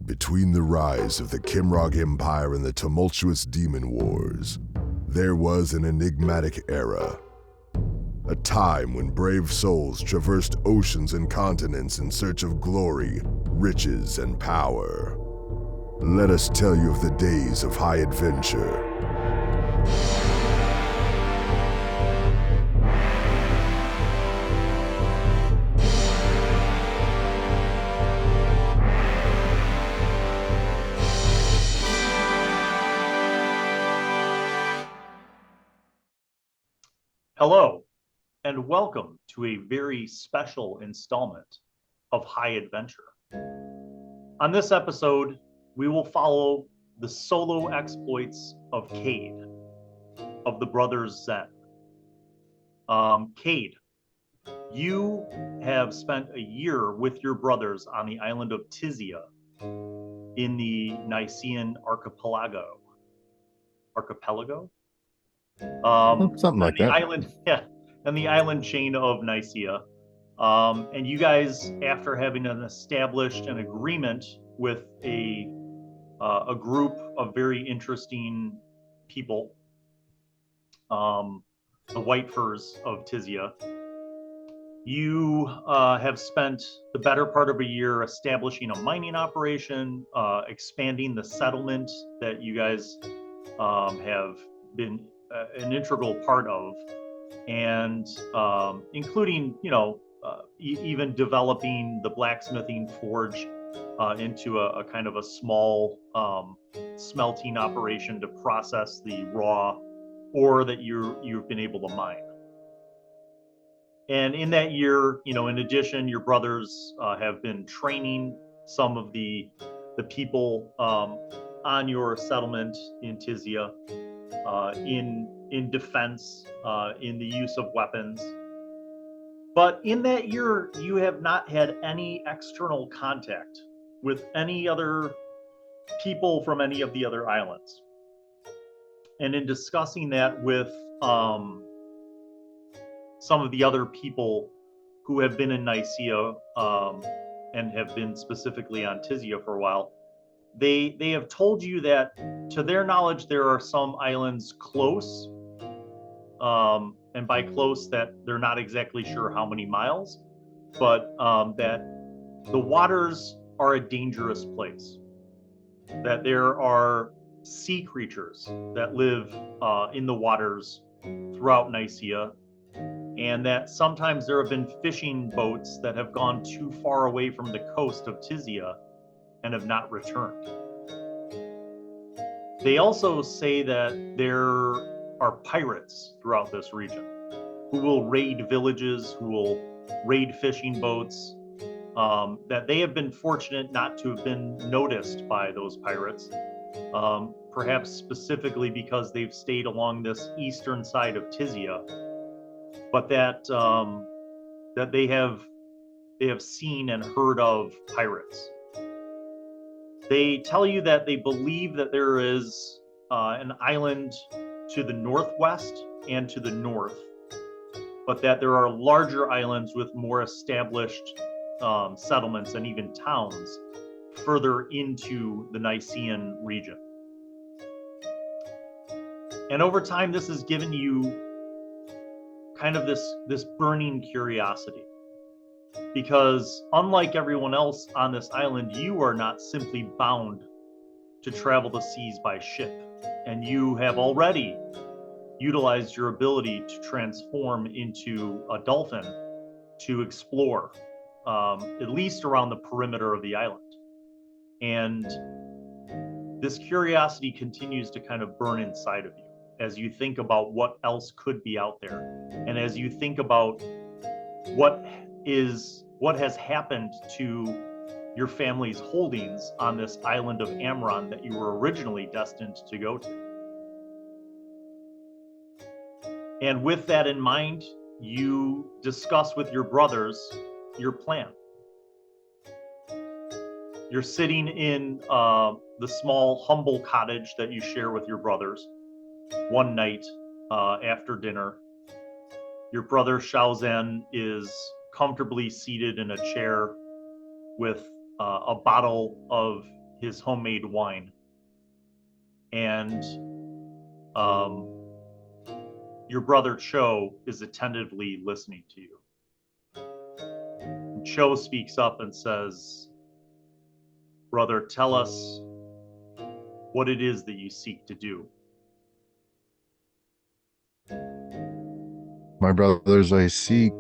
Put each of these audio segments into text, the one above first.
Between the rise of the Kimrog Empire and the tumultuous Demon Wars, there was an enigmatic era. A time when brave souls traversed oceans and continents in search of glory, riches, and power. Let us tell you of the days of high adventure. Hello, and welcome to a very special installment of High Adventure. On this episode, we will follow the solo exploits of Cade, of the brothers Zhen. Cade, you have spent a year with your brothers on the island of Nisia in the Nisian archipelago. Something like that. On the island chain of Nisia. And you guys, after having established an agreement with a group of very interesting people, the White Furs of Nisia, you have spent the better part of a year establishing a mining operation, expanding the settlement that you guys have been an integral part of, and including, even developing the blacksmithing forge into a kind of a small smelting operation to process the raw ore that you've been able to mine. And in that year, in addition, your brothers have been training some of the people on your settlement in Nisia in defense, in the use of weapons. But in that year, you have not had any external contact with any other people from any of the other islands. And in discussing that with some of the other people who have been in Nisia and have been specifically on Nisia for a while, they have told you that, to their knowledge, there are some islands close, and by close, that they're not exactly sure how many miles, but that the waters are a dangerous place, that there are sea creatures that live in the waters throughout Nisia, and that sometimes there have been fishing boats that have gone too far away from the coast of Nisia and have not returned. They also say that there are pirates throughout this region who will raid villages, who will raid fishing boats, that they have been fortunate not to have been noticed by those pirates, perhaps specifically because they've stayed along this eastern side of Nisia, but that they have seen and heard of pirates. They tell you that they believe that there is an island to the northwest and to the north, but that there are larger islands with more established settlements and even towns further into the Nisian region. And over time, this has given you kind of this burning curiosity. Because unlike everyone else on this island, you are not simply bound to travel the seas by ship. And you have already utilized your ability to transform into a dolphin to explore, at least around the perimeter of the island. And this curiosity continues to kind of burn inside of you as you think about what else could be out there. And as you think about what has happened to your family's holdings on this island of Amron that you were originally destined to go to. And with that in mind, you discuss with your brothers your plan. You're sitting in the small, humble cottage that you share with your brothers one night after dinner. Your brother Shao is comfortably seated in a chair with a bottle of his homemade wine. And your brother Cho is attentively listening to you. And Cho speaks up and says, "Brother, tell us what it is that you seek to do." My brothers, I seek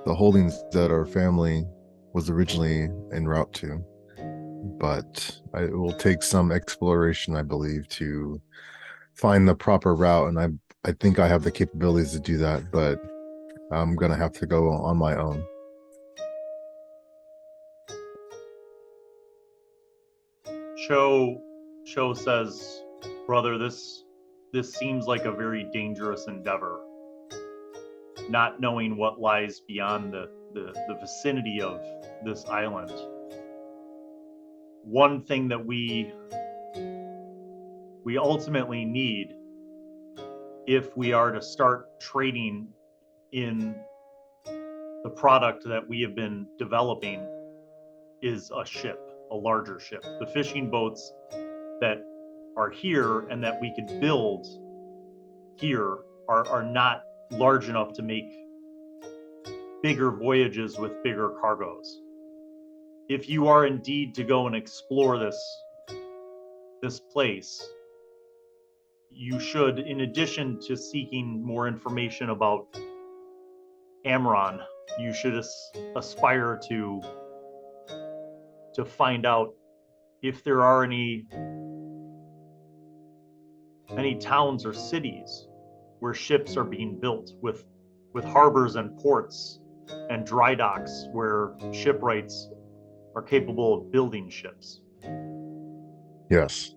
the holdings that our family was originally en route to, but it will take some exploration, I believe, to find the proper route, and I think I have the capabilities to do that, but I'm gonna have to go on my own. Cho says, "Brother, this seems like a very dangerous endeavor. Not knowing what lies beyond the vicinity of this island. One thing that we ultimately need, if we are to start trading in the product that we have been developing, is a ship, a larger ship. The fishing boats that are here and that we could build here are not large enough to make bigger voyages with bigger cargoes. If you are indeed to go and explore this place, you should, in addition to seeking more information about Amron, you should aspire to find out if there are any towns or cities where ships are being built with harbors and ports and dry docks where shipwrights are capable of building ships. Yes.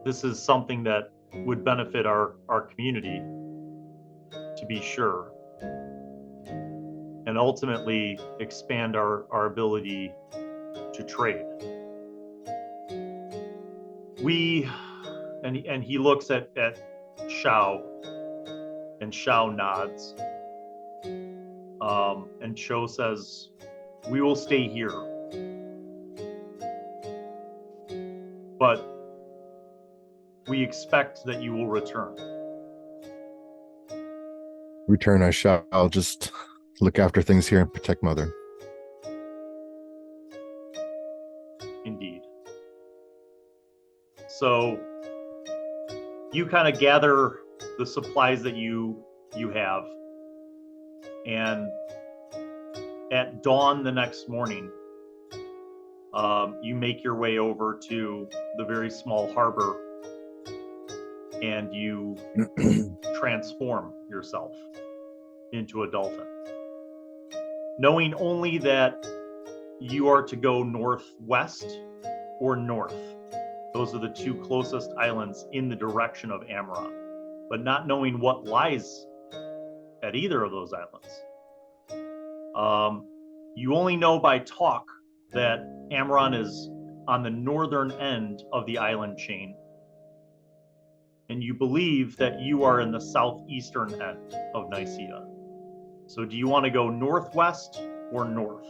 This is something that would benefit our community, to be sure, and ultimately expand our ability to trade. And he looks at Shao, and Shao nods. And Cho says, "We will stay here. But we expect that you will return." Return, I shall. I'll just look after things here and protect Mother. Indeed. So you kind of gather the supplies that you have, and at dawn the next morning, you make your way over to the very small harbor, and you transform yourself into a dolphin, knowing only that you are to go northwest or north. Those are the two closest islands in the direction of Amron, but not knowing what lies at either of those islands. You only know by talk that Amron is on the northern end of the island chain, and you believe that you are in the southeastern end of Nisia. So do you want to go northwest or north?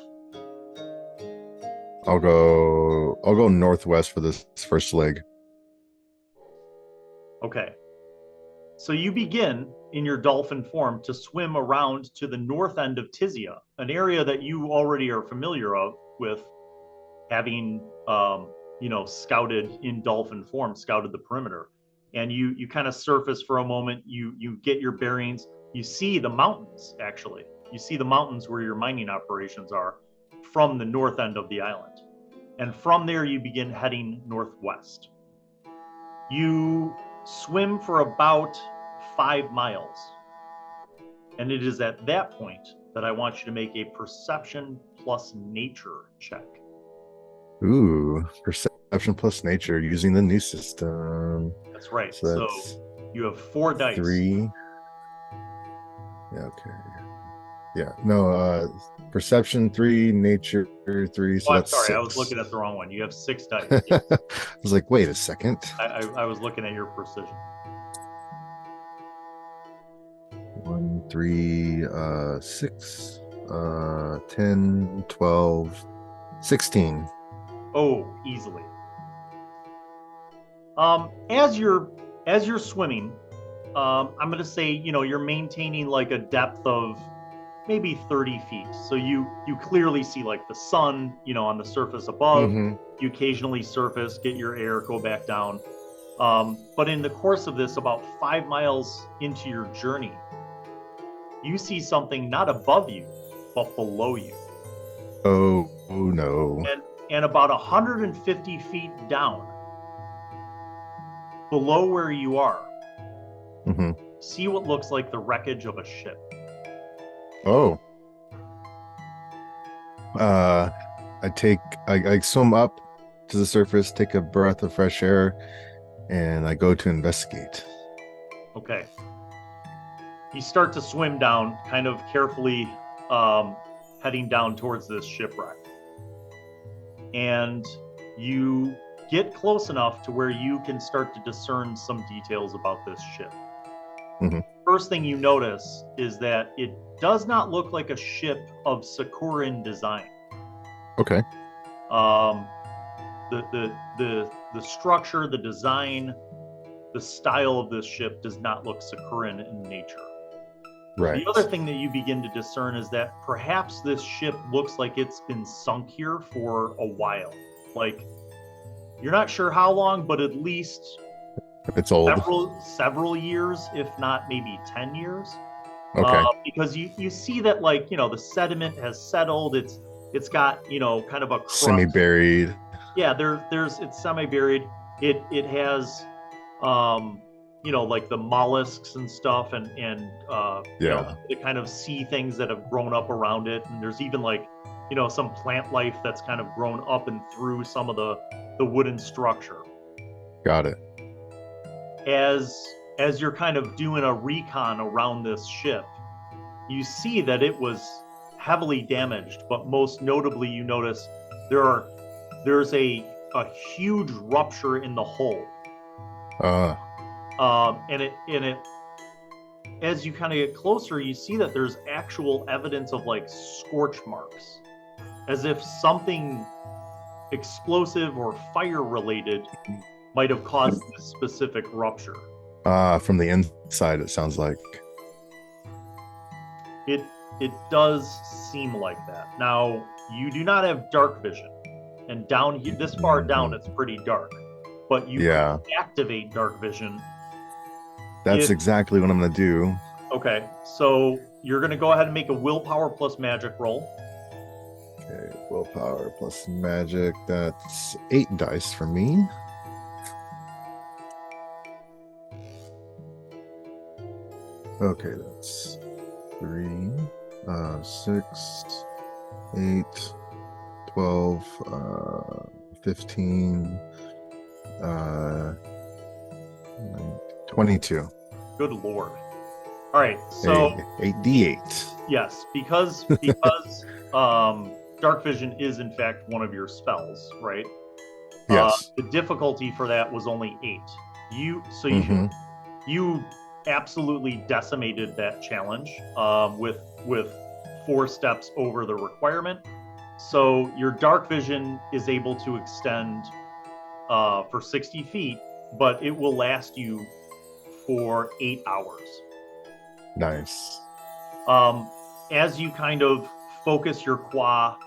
I'll go northwest for this first leg. Okay. So you begin in your dolphin form to swim around to the north end of Tisia, an area that you already are familiar with, having scouted in dolphin form, scouted the perimeter. And you kind of surface for a moment, you get your bearings, you see the mountains, actually. You see the mountains where your mining operations are from the north end of the island. And from there, you begin heading northwest. You swim for about 5 miles. And it is at that point that I want you to make a perception plus nature check. Ooh, perception plus nature using the new system. That's right. So you have 4 dice. 3. Yeah, okay. Yeah, no, perception 3, nature 3. So I'm that's sorry, 6. I was looking at the wrong one. You have 6 dice. I was like, wait a second. I was looking at your precision. 1, 3, 6, 10, 12, 16. Oh, easily. As you're swimming, I'm going to say, you're maintaining like a depth of maybe 30 feet. So you clearly see like the sun, on the surface above. Mm-hmm. You occasionally surface, get your air, go back down. But in the course of this, about 5 miles into your journey, you see something not above you, but below you. Oh no. And about 150 feet down, below where you are, Mm-hmm. see what looks like the wreckage of a ship. Oh. I swim up to the surface, take a breath of fresh air, and I go to investigate. Okay. You start to swim down, kind of carefully heading down towards this shipwreck. And you get close enough to where you can start to discern some details about this ship. Mm-hmm. First thing you notice is that it does not look like a ship of Sacuran design. Okay. The structure, the design, the style of this ship does not look Sacuran in nature. Right. The other thing that you begin to discern is that perhaps this ship looks like it's been sunk here for a while. Like, you're not sure how long, but at least it's old. Several years, if not maybe 10 years. Okay. Because you see that, like, the sediment has settled. It's got, kind of a crust. Semi-buried. Yeah, it's semi-buried. It has like the mollusks and stuff, and the kind of sea things that have grown up around it, and there's even like some plant life that's kind of grown up and through some of the wooden structure. Got it. As you're kind of doing a recon around this ship, you see that it was heavily damaged, but most notably you notice there's a huge rupture in the hull. And it as you kind of get closer, you see that there's actual evidence of like scorch marks, as if something explosive or fire related might have caused this specific rupture. From the inside, it sounds like. It does seem like that. Now, you do not have dark vision, and down here, this far down, it's pretty dark. But you can activate dark vision. That's exactly what I'm going to do. Okay, so you're going to go ahead and make a willpower plus magic roll. Okay, willpower plus magic. That's 8 dice for me. Okay, that's 3, 6, 8, 12, 15, 22. Good lord. All right, so 8d8. Yes, because dark vision is in fact one of your spells, right? Yes. The difficulty for that was only 8. You absolutely decimated that challenge with 4 steps over the requirement. So your dark vision is able to extend for 60 feet, but it will last you for 8 hours. Nice. As you kind of focus your qua,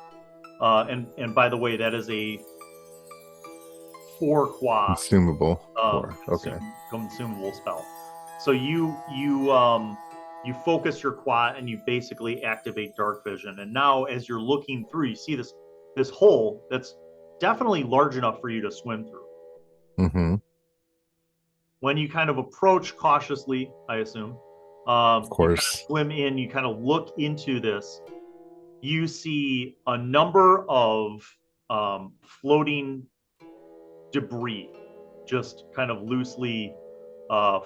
and by the way, that is a 4 qua consumable. Consumable spell. So you focus your qua and you basically activate dark vision. And now, as you're looking through, you see this hole that's definitely large enough for you to swim through. Mm-hmm. When you kind of approach cautiously, I assume, of course, you kind of swim in, you kind of look into this, you see a number of floating debris just kind of loosely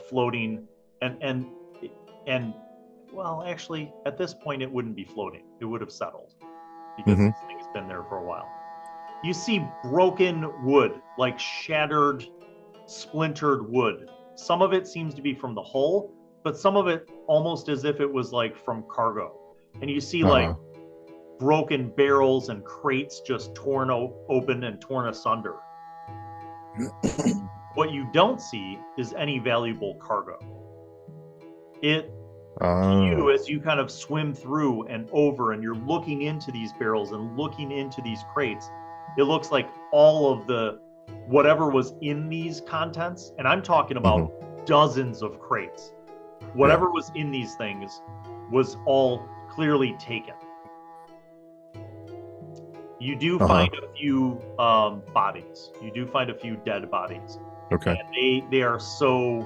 floating, and well, actually at this point it wouldn't be floating, it would have settled because this thing's been there for a while. You see broken wood, like shattered, splintered wood. Some of it seems to be from the hull, but some of it almost as if it was like from cargo. And you see like broken barrels and crates just torn open and torn asunder. What you don't see is any valuable cargo. You, as you kind of swim through and over and you're looking into these barrels and looking into these crates, it looks like all of the whatever was in these contents, and I'm talking about dozens of crates, whatever was in these things was all clearly taken. You do find a few bodies. You do find a few dead bodies. Okay. And they are so,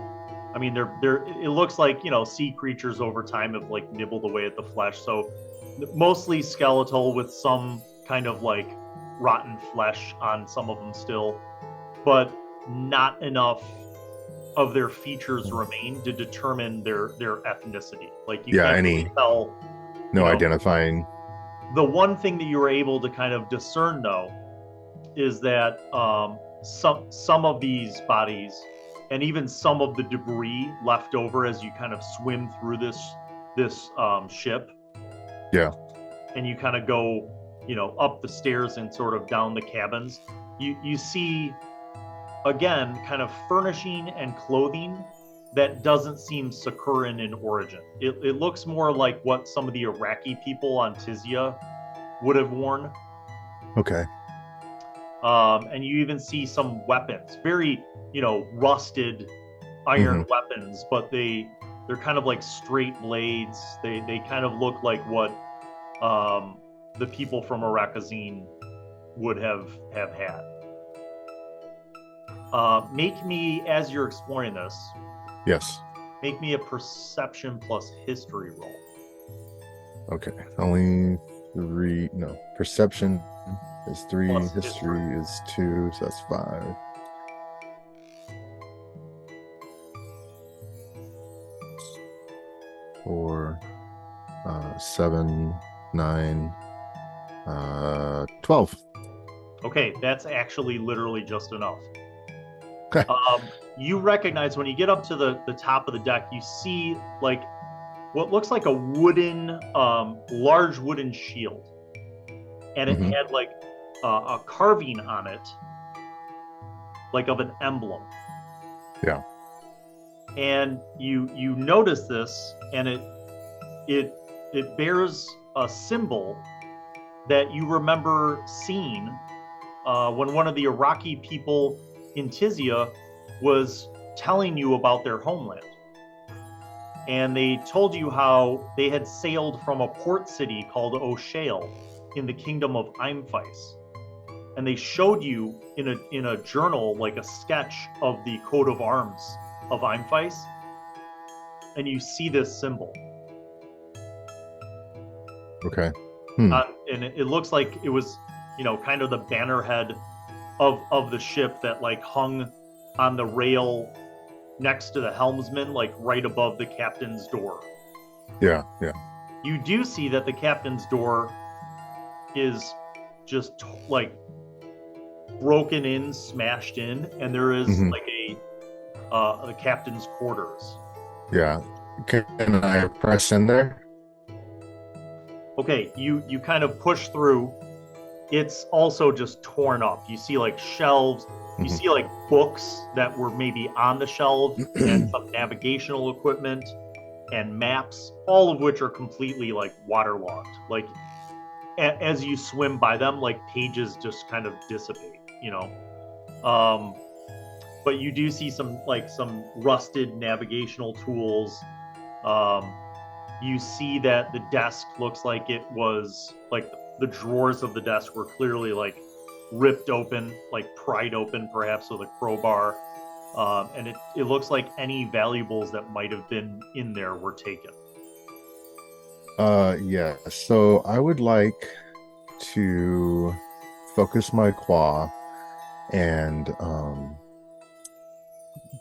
I mean, they're it looks like, you know, sea creatures over time have like nibbled away at the flesh. So mostly skeletal with some kind of like rotten flesh on some of them still, but not enough of their features remain to determine their ethnicity. Like you can't really tell. No identifying. The one thing that you were able to kind of discern, though, is that some of these bodies and even some of the debris left over as you kind of swim through this ship. Yeah. And you kind of go, you know, up the stairs and sort of down the cabins. You see, again, kind of furnishing and clothing that doesn't seem Sacuran in origin. It looks more like what some of the Iraqi people on Tizia would have worn. Okay. And you even see some weapons, very, you know, rusted iron weapons, but they're kind of like straight blades. They kind of look like what the people from Arakazine would have had. Make me, as you're exploring this, yes, make me a perception plus history roll. Okay. Only 3. No. Perception is 3. Plus history is 2. So that's 5. Or 7, 9, 12. Okay, that's actually literally just enough. You recognize when you get up to the top of the deck, you see like what looks like a wooden, large wooden shield. And it had like a carving on it, like of an emblem. Yeah. And you notice this, and it bears a symbol that you remember seeing when one of the Iraqi people in Tizia was telling you about their homeland. And they told you how they had sailed from a port city called O'Shale in the kingdom of Imphis. And they showed you in a journal like a sketch of the coat of arms of Imphis. And you see this symbol. Okay. And it looks like it was, you know, kind of the bannerhead of the ship that like hung on the rail next to the helmsman, like right above the captain's door. Yeah, yeah. You do see that the captain's door is just like broken in, smashed in, and there is like the captain's quarters. Yeah. Can I press in there? Okay, you kind of push through. It's also just torn up. You see like shelves, you see like books that were maybe on the shelf and some navigational equipment and maps, all of which are completely like waterlogged. Like as you swim by them, like pages just kind of dissipate, you know. But you do see some rusted navigational tools. You see that the desk looks like it was like the drawers of the desk were clearly like ripped open, like pried open perhaps with a crowbar. And it looks like any valuables that might have been in there were taken. Yeah. So I would like to focus my claw and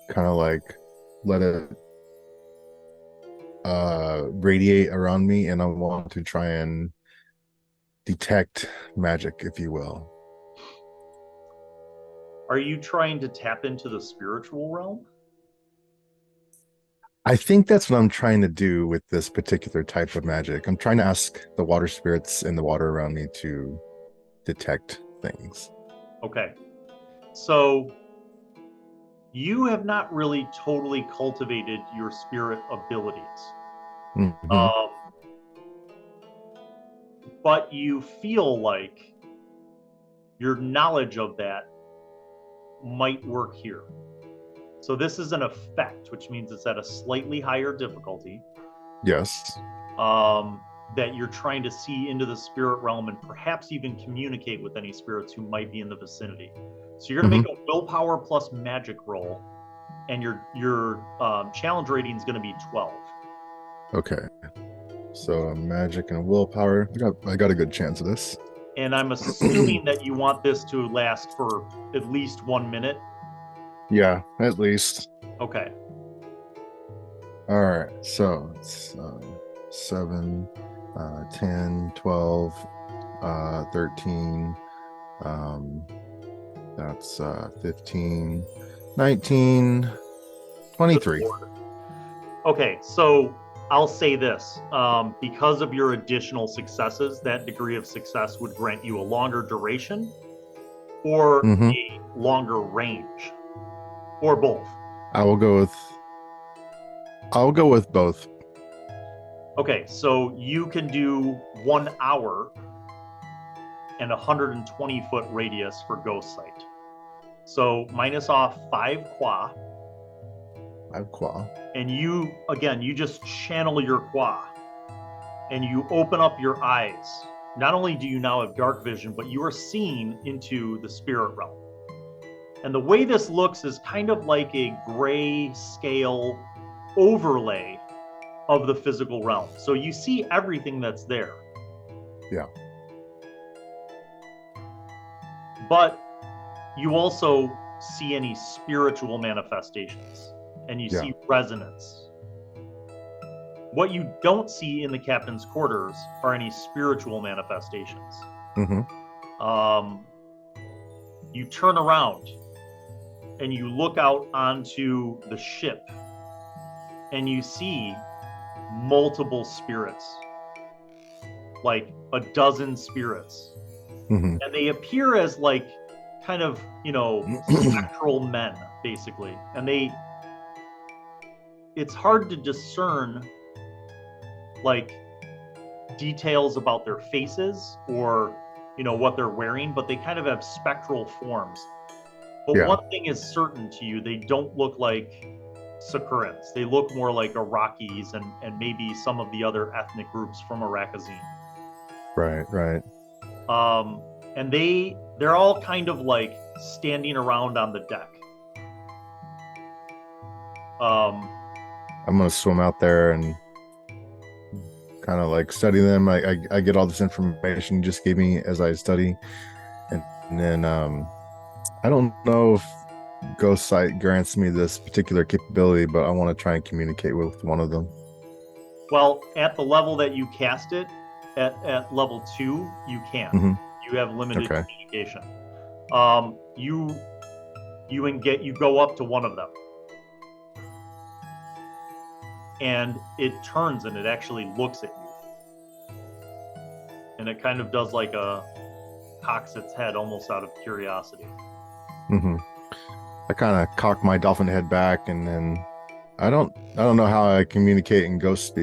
kind of like let it radiate around me, and I want to try and detect magic, if you will. Are you trying to tap into the spiritual realm? I think that's what I'm trying to do with this particular type of magic. I'm trying to ask the water spirits in the water around me to detect things. Okay. So you have not really totally cultivated your spirit abilities. Mm-hmm. But you feel like your knowledge of that might work here. So this is an effect, which means it's at a slightly higher difficulty. Yes. That you're trying to see into the spirit realm and perhaps even communicate with any spirits who might be in the vicinity. So you're going to make a willpower plus magic roll, and your challenge rating is going to be 12. Okay. So magic and willpower. I got a good chance of this. And I'm assuming that you want this to last for at least 1 minute. Yeah, at least. Okay. All right. So it's 7, 10, 12, 13. That's 15, 19, 23. Okay, so I'll say this. Because of your additional successes, that degree of success would grant you a longer duration or a longer range, or both. I'll go with both. Okay, so you can do 1 hour and 120-foot radius for Ghost Sight. So minus off 5 qua. 5 qua. And you just channel your qua. And you open up your eyes. Not only do you now have dark vision, but you are seeing into the spirit realm. And the way this looks is kind of like a gray scale overlay of the physical realm. So you see everything that's there. Yeah. But you also see any spiritual manifestations, and you see resonance. What you don't see in the captain's quarters are any spiritual manifestations. You turn around and you look out onto the ship, and you see multiple spirits, like a dozen spirits. And they appear as like kind of, spectral men, basically. And it's hard to discern like details about their faces or, what they're wearing, but they kind of have spectral forms. But one thing is certain to you, they don't look like Sacurans. They look more like Iraqis and maybe some of the other ethnic groups from Arakazine. Right. And they're all kind of like standing around on the deck. I'm gonna swim out there and kind of like study them. I get all this information you just gave me as I study, and then I don't know if Ghost Sight grants me this particular capability, but I want to try and communicate with one of them. Well, at the level that you cast it, at level 2, you can. You have limited communication. You go up to one of them, and it turns and it actually looks at you, and it kind of does like cocks its head almost out of curiosity. I kind of cock my dolphin head back, and then I don't know how I communicate in Ghost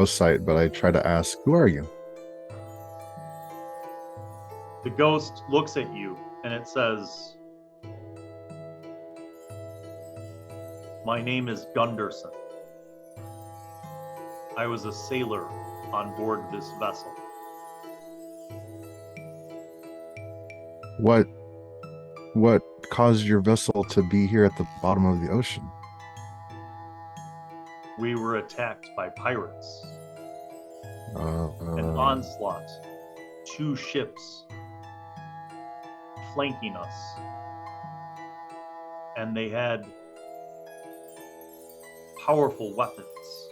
Sight, but I try to ask, "Who are you?" The ghost looks at you and it says, "My name is Gunderson. I was a sailor on board this vessel." What caused your vessel to be here at the bottom of the ocean? We were attacked by pirates. An onslaught. 2 ships flanking us. And they had powerful weapons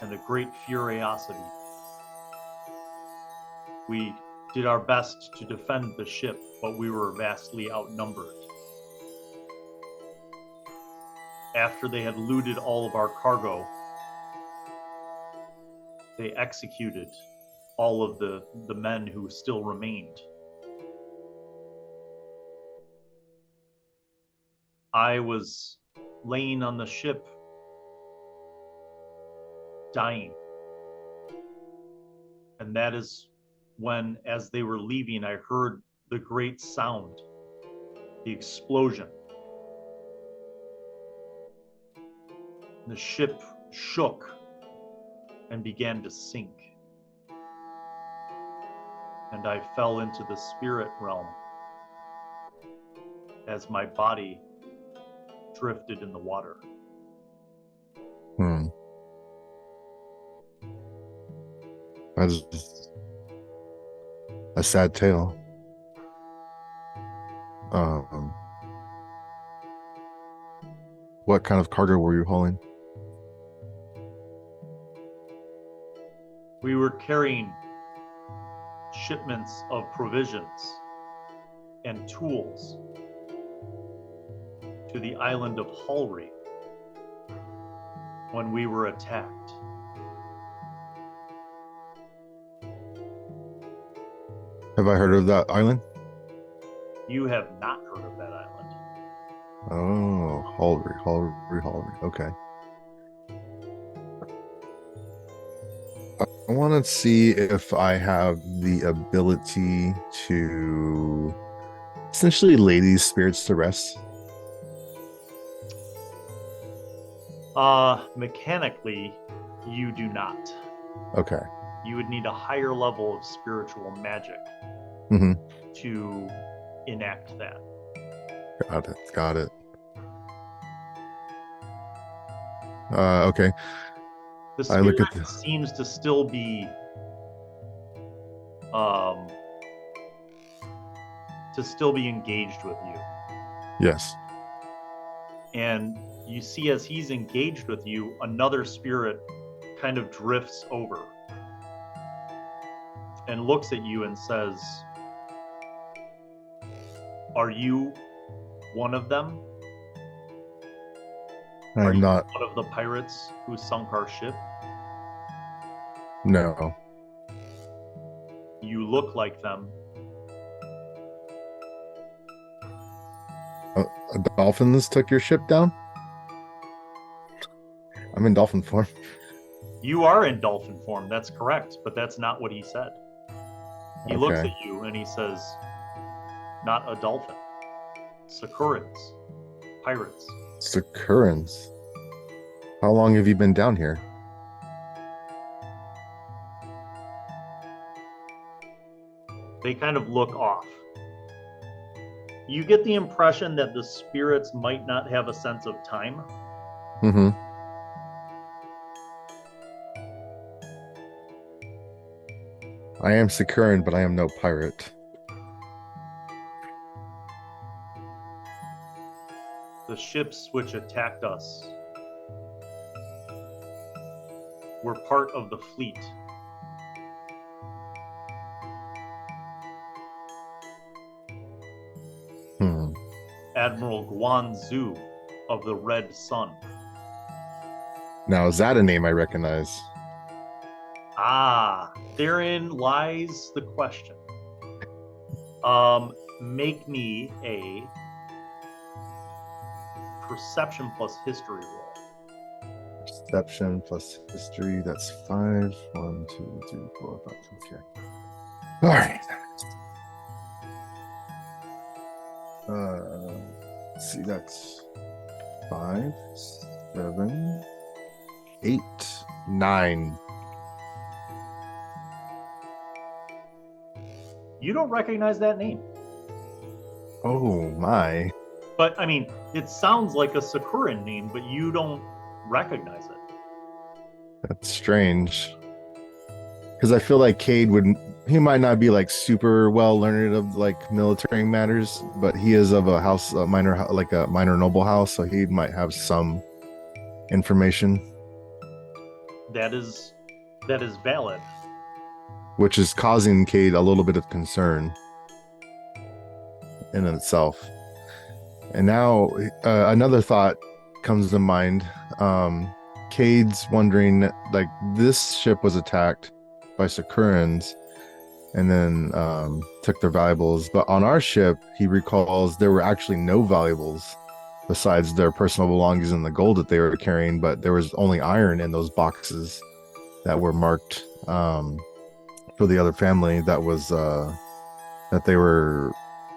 and a great furiosity. We did our best to defend the ship, but we were vastly outnumbered. after they had looted all of our cargo, they executed all of the men who still remained. I was laying on the ship, dying. And that is when, as they were leaving, I heard the great sound, the explosion. The ship shook and began to sink. And I fell into the spirit realm as my body drifted in the water. That is a sad tale. What kind of cargo were you hauling? We were carrying shipments of provisions and tools to the island of Halry when we were attacked. Have I heard of that island? You have not heard of that island. Oh, Halry. Okay. I want to see if I have the ability to essentially lay these spirits to rest. Mechanically, you do not. Okay. You would need a higher level of spiritual magic to enact that. Got it. Okay. The spirit seems to still be engaged with you. Yes. And you see, as he's engaged with you, another spirit kind of drifts over and looks at you and says, "Are you one of them? I'm not one of the pirates who sunk our ship?" No. You look like them. Dolphins took your ship down? I'm in dolphin form. You are in dolphin form, that's correct, but that's not what he said. He looks at you and he says, "Not a dolphin. Sacurans. Pirates." Sacurans? How long have you been down here? They kind of look off. You get the impression that the spirits might not have a sense of time. I am Sacuran, but I am no pirate. The ships which attacked us were part of the fleet. Admiral Guanzu of the Red Sun. Now, is that a name I recognize? Therein lies the question. Make me a perception plus history roll. Perception plus history, that's 5. 1, 2, 3, 4, 5, 6, 7. All right. Let's see, that's 5, 7, 8, 9. You don't recognize that name. Oh my. But I mean, it sounds like a Sacuran name, but you don't recognize it. That's strange. Because I feel like Cade he might not be like super well learned of like military matters, but he is of a house, a minor noble house, so he might have some information. That is valid. Which is causing Cade a little bit of concern in itself. And now another thought comes to mind. Cade's wondering, like, this ship was attacked by Sacurans and then took their valuables. But on our ship, he recalls there were actually no valuables besides their personal belongings and the gold that they were carrying, but there was only iron in those boxes that were marked for the other family that was that they were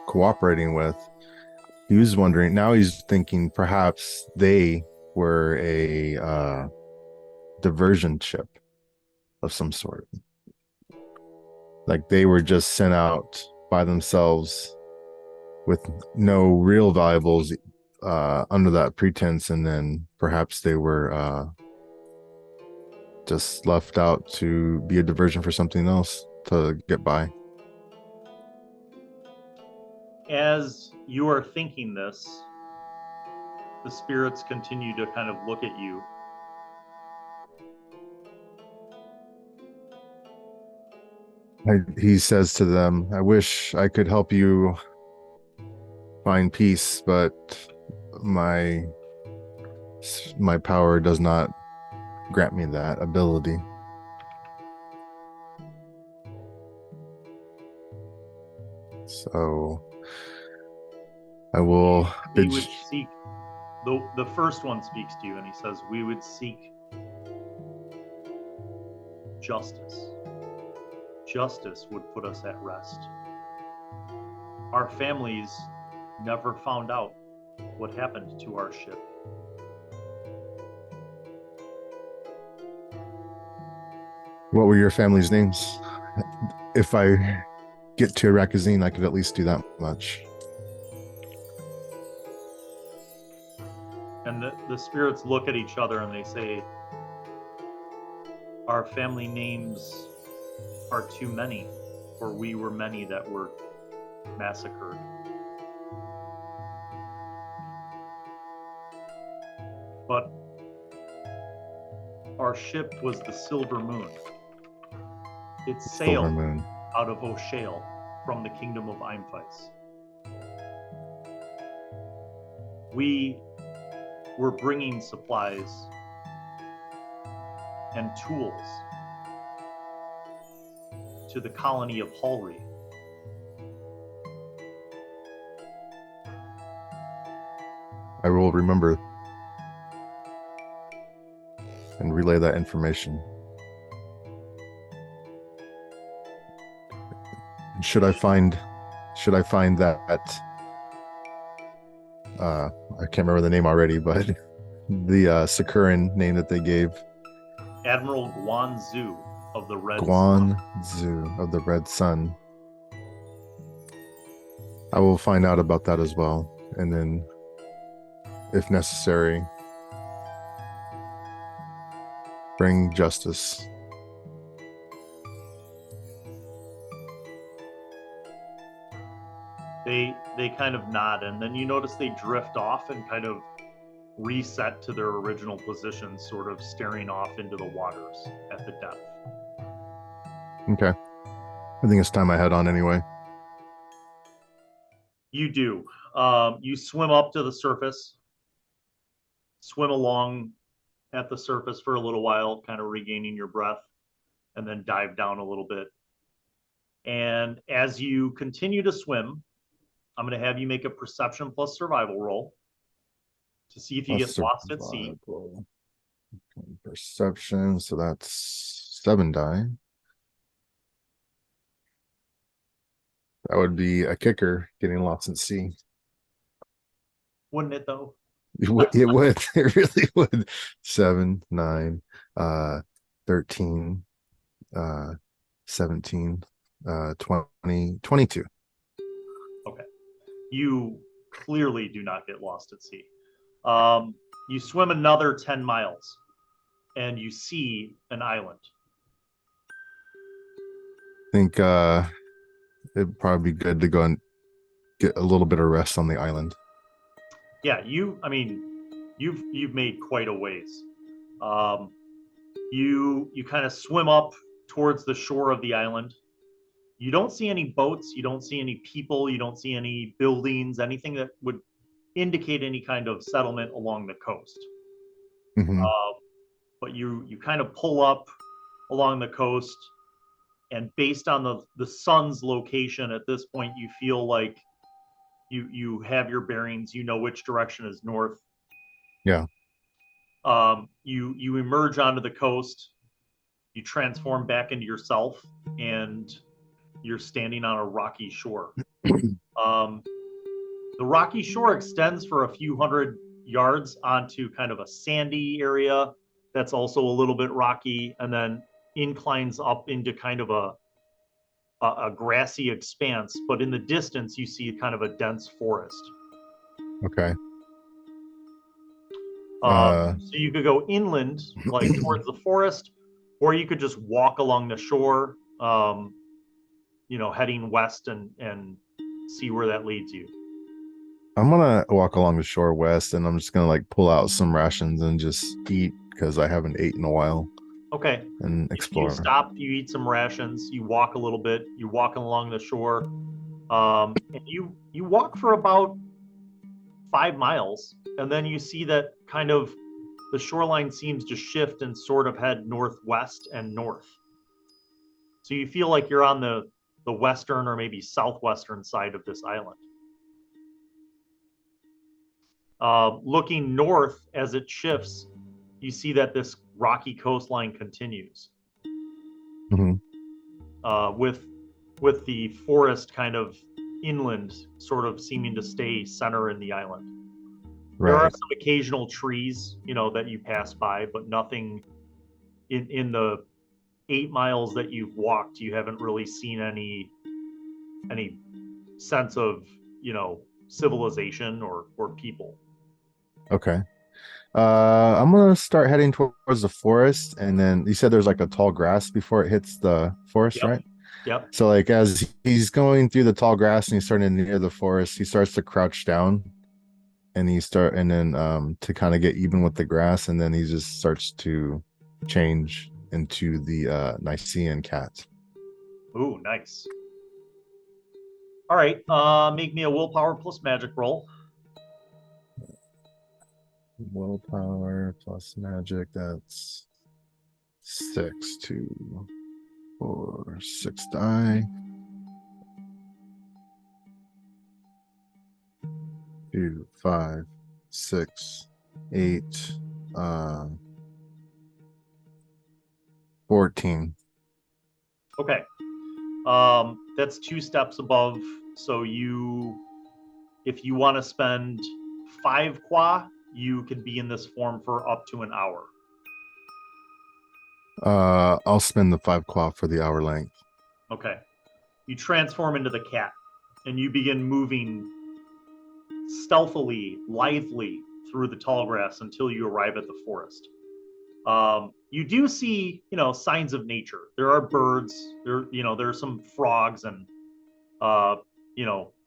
cooperating with. He was wondering, now he's thinking perhaps they were a diversion ship of some sort. Like they were just sent out by themselves with no real valuables under that pretense, and then perhaps they were just left out to be a diversion for something else to get by. As you are thinking this, the spirits continue to kind of look at you. He says to them, I wish I could help you find peace, but my power does not grant me that ability. So I will we would seek, the first one speaks to you and he says, we would seek justice. Justice would put us at rest. Our families never found out what happened to our ship. What were your family's names? If I get to Rakazine, I could at least do that much. And the spirits look at each other and they say, our family names are too many, for we were many that were massacred. But our ship was the Silver Moon. It sailed out of O'Shale from the kingdom of Eimphis. We were bringing supplies and tools to the colony of Hallry. I will remember and relay that information. Should I find that I can't remember the name already, but the Sacuran name that they gave, Admiral Guanzu of the Red Guanzu of the Red Sun. I will find out about that as well, and then if necessary, bring justice. They kind of nod, and then you notice they drift off and kind of reset to their original positions, sort of staring off into the waters at the depth. Okay. I think it's time I head on anyway. You do. You swim up to the surface, swim along at the surface for a little while, kind of regaining your breath, and then dive down a little bit. And as you continue to swim, I'm going to have you make a perception plus survival roll to see if you get lost at sea. Perception, so that's 7 die. That would be a kicker, getting lost at sea. Wouldn't it though? It would. It really would. 7, 9, 13, 17, 20, 22. Okay. You clearly do not get lost at sea. You swim another 10 miles and you see an island. I think it'd probably be good to go and get a little bit of rest on the island. Yeah, you've made quite a ways. You kind of swim up towards the shore of the island. You don't see any boats, you don't see any people, you don't see any buildings, anything that would indicate any kind of settlement along the coast. Hmm. But you kind of pull up along the coast, and based on the sun's location at this point, you feel like you have your bearings. You know which direction is north. Yeah. You emerge onto the coast. You transform back into yourself, and you're standing on a rocky shore. The rocky shore extends for a few hundred yards onto kind of a sandy area that's also a little bit rocky, and then inclines up into kind of a grassy expanse. But in the distance, you see kind of a dense forest. Okay. So you could go inland, like towards the forest, or you could just walk along the shore, heading west and see where that leads you. I'm gonna walk along the shore west, and I'm just gonna like pull out some rations and just eat because I haven't eaten in a while. Okay. And explore. You stop, you eat some rations, you walk a little bit, you're walking along the shore, and you walk for about 5 miles, and then you see that kind of the shoreline seems to shift and sort of head northwest and north. So you feel like you're on the western or maybe southwestern side of this island. Looking north as it shifts, you see that this rocky coastline continues. Mm-hmm. With the forest kind of inland, sort of seeming to stay center in the island. Right. There are some occasional trees, that you pass by, but nothing in the 8 miles that you've walked. You haven't really seen any sense of, civilization or people. Okay. I'm gonna start heading towards the forest, and then you said there's like a tall grass before it hits the forest, Yep. right? Yep. So like as he's going through the tall grass and he's starting near the forest, he starts to crouch down, and then to kind of get even with the grass, and then he just starts to change into the Nisian cat. Ooh, nice. All right, make me a willpower plus magic roll. Willpower plus magic, that's 6, 2, 4, 6 die. 2, 5, 6, 8, 14. Okay. That's 2 steps above. So if you want to spend 5 qua, you can be in this form for up to an hour. I'll spend the 5 qua for the hour length. Okay. You transform into the cat, and you begin moving stealthily, lithely through the tall grass until you arrive at the forest. You do see, signs of nature. There are birds. There are some frogs and,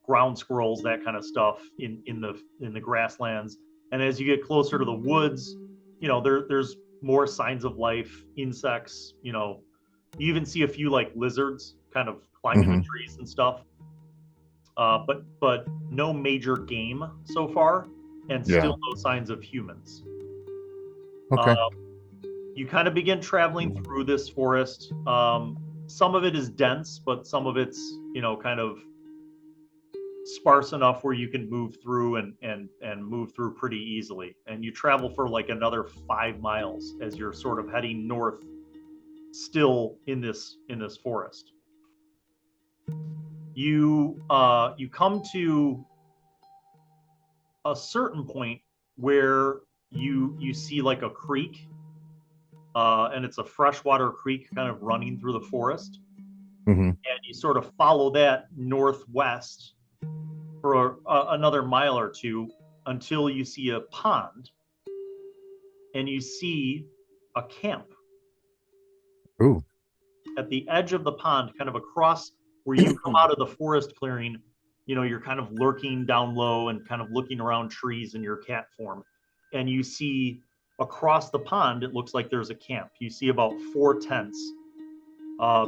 ground squirrels, that kind of stuff in the grasslands. And as you get closer to the woods, there's more signs of life, insects. You even see a few like lizards kind of climbing the trees and stuff. But no major game so far, and still no signs of humans. Okay. You kind of begin traveling through this forest. Some of it is dense, but some of it's, kind of sparse enough where you can move through and move through pretty easily. And you travel for like another 5 miles as you're sort of heading north, still in this forest. You come to a certain point where you see like a creek, and it's a freshwater creek kind of running through the forest. And you sort of follow that northwest for another mile or two until you see a pond, and you see a camp. Ooh. At the edge of the pond, kind of across where you come out of the forest clearing, you're kind of lurking down low and kind of looking around trees in your cat form. And you see across the pond, it looks like there's a camp. You see about 4 tents.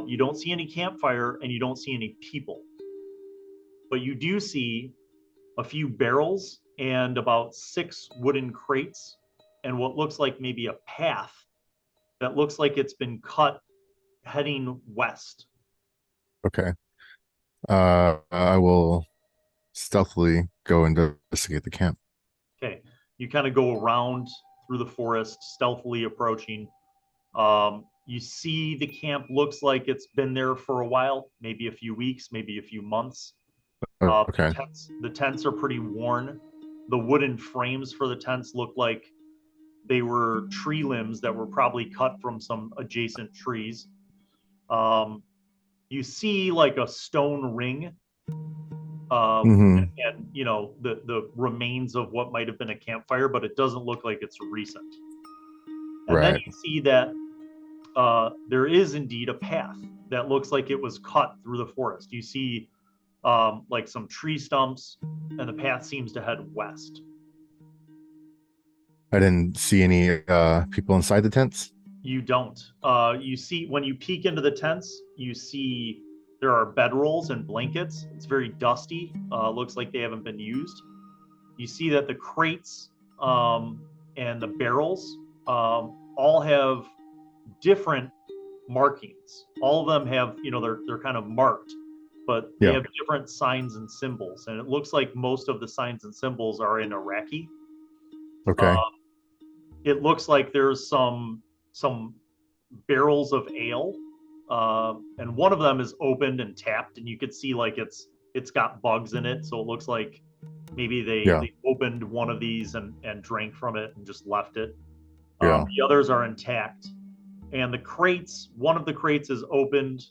You don't see any campfire, and you don't see any people. But you do see a few barrels and about 6 wooden crates and what looks like maybe a path that looks like it's been cut heading west. Okay. I will stealthily go investigate the camp. Okay. You kind of go around through the forest, stealthily approaching. You see the camp looks like it's been there for a while, maybe a few weeks, maybe a few months. Okay. The tents are pretty worn. The wooden frames for the tents look like they were tree limbs that were probably cut from some adjacent trees. You see like a stone ring, and you know the remains of what might have been a campfire, but it doesn't look like it's recent. And then you see that there is indeed a path that looks like it was cut through the forest. You see like some tree stumps, and the path seems to head west. I didn't see any people inside the tents. You don't. You see, when you peek into the tents, you see there are bedrolls and blankets. It's very dusty. Looks like they haven't been used. You see that the crates and the barrels all have different markings. All of them have, you know, they're kind of marked, but they have different signs and symbols. And it looks like most of the signs and symbols are in Iraqi. Okay. It looks like there's some barrels of ale, and one of them is opened and tapped, and you could see like it's got bugs in it, so it looks like maybe they opened one of these and drank from it and just left it. The others are intact, and the crates, one of the crates is opened,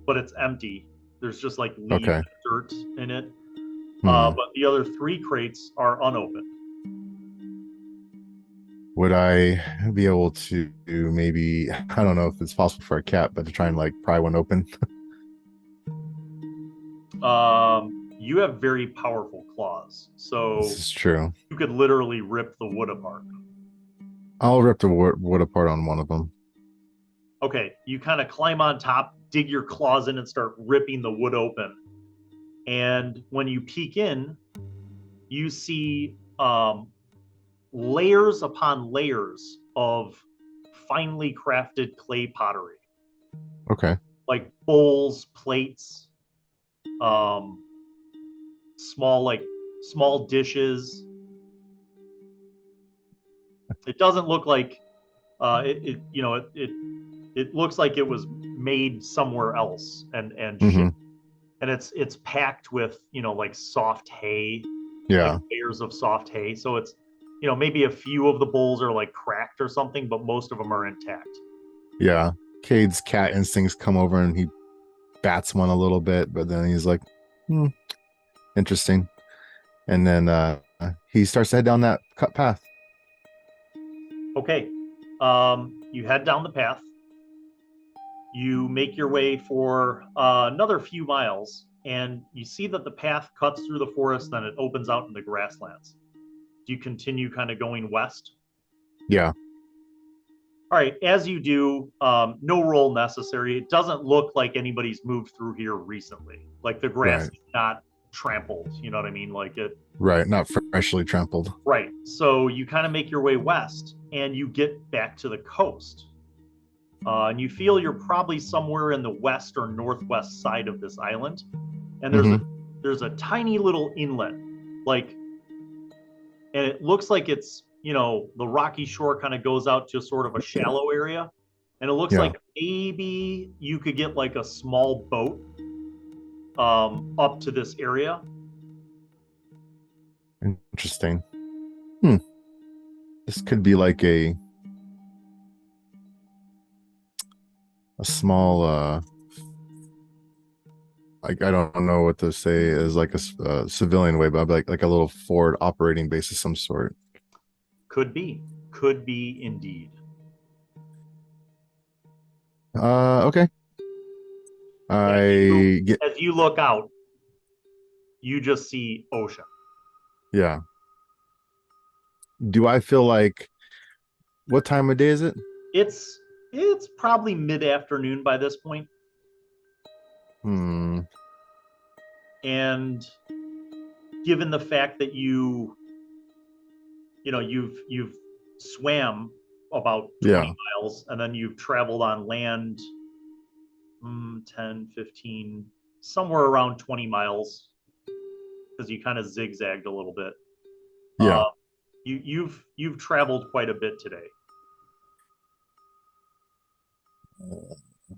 but it's empty. There's just like leaves and dirt in it. But the other 3 crates are unopened. Would I be able to maybe, I don't know if it's possible for a cat, but to try and like pry one open? You have very powerful claws, so This is true. you could literally rip the wood apart. I'll rip the wood apart on one of them. Okay, you kind of climb on top, dig your claws in, and start ripping the wood open. And when you peek in, you see layers upon layers of finely crafted clay pottery. Okay. Like bowls, plates, small dishes. It doesn't look like it looks like it was made somewhere else and shipped. And it's packed with, you know, like soft hay, like layers of soft hay. So it's, you know, maybe a few of the bowls are like cracked or something, but most of them are intact. Yeah. Cade's cat instincts come over and he bats one a little bit, but then he's like, interesting. And then he starts to head down that cut path. Okay. You head down the path. You make your way for another few miles, and you see that the path cuts through the forest, then it opens out into grasslands. Do you continue kind of going west? Yeah. All right. As you do, no roll necessary. It doesn't look like anybody's moved through here recently. Like the grass is not trampled. You know what I mean? Like it. Right. Not freshly trampled. Right. So you kind of make your way west, and you get back to the coast. And you feel you're probably somewhere in the west or northwest side of this island. And there's a tiny little inlet, like, and it looks like it's, you know, the rocky shore kind of goes out to sort of a shallow area. And it looks like maybe you could get like a small boat up to this area. Interesting. This could be like a small like, I don't know what to say is like a civilian way, but like a little forward operating base of some sort. Could be indeed. Okay. As you look out, you just see ocean. Yeah. Do I feel like, what time of day is it? It's probably mid-afternoon by this point. And given the fact that you've swam about 20 miles and then you've traveled on land 10, 15, somewhere around 20 miles because you kind of zigzagged a little bit. Yeah. You've traveled quite a bit today.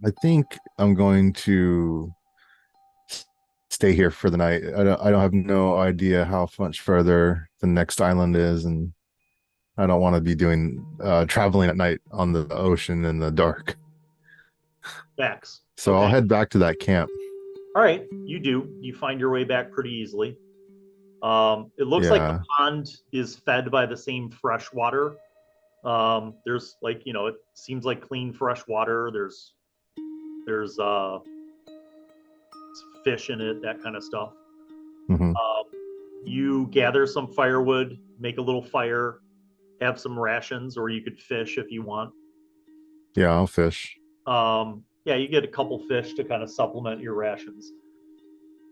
I think I'm going to stay here for the night. I don't have no idea how much further the next island is, and I don't want to be doing traveling at night on the ocean in the dark. Facts. So okay. I'll head back to that camp. All right, you find your way back pretty easily. It looks like the pond is fed by the same fresh water. There's it seems like clean fresh water. There's fish in it, that kind of stuff. Mm-hmm. You gather some firewood, make a little fire, have some rations, or you could fish if you want. Yeah, I'll fish. Yeah, you get a couple fish to kind of supplement your rations.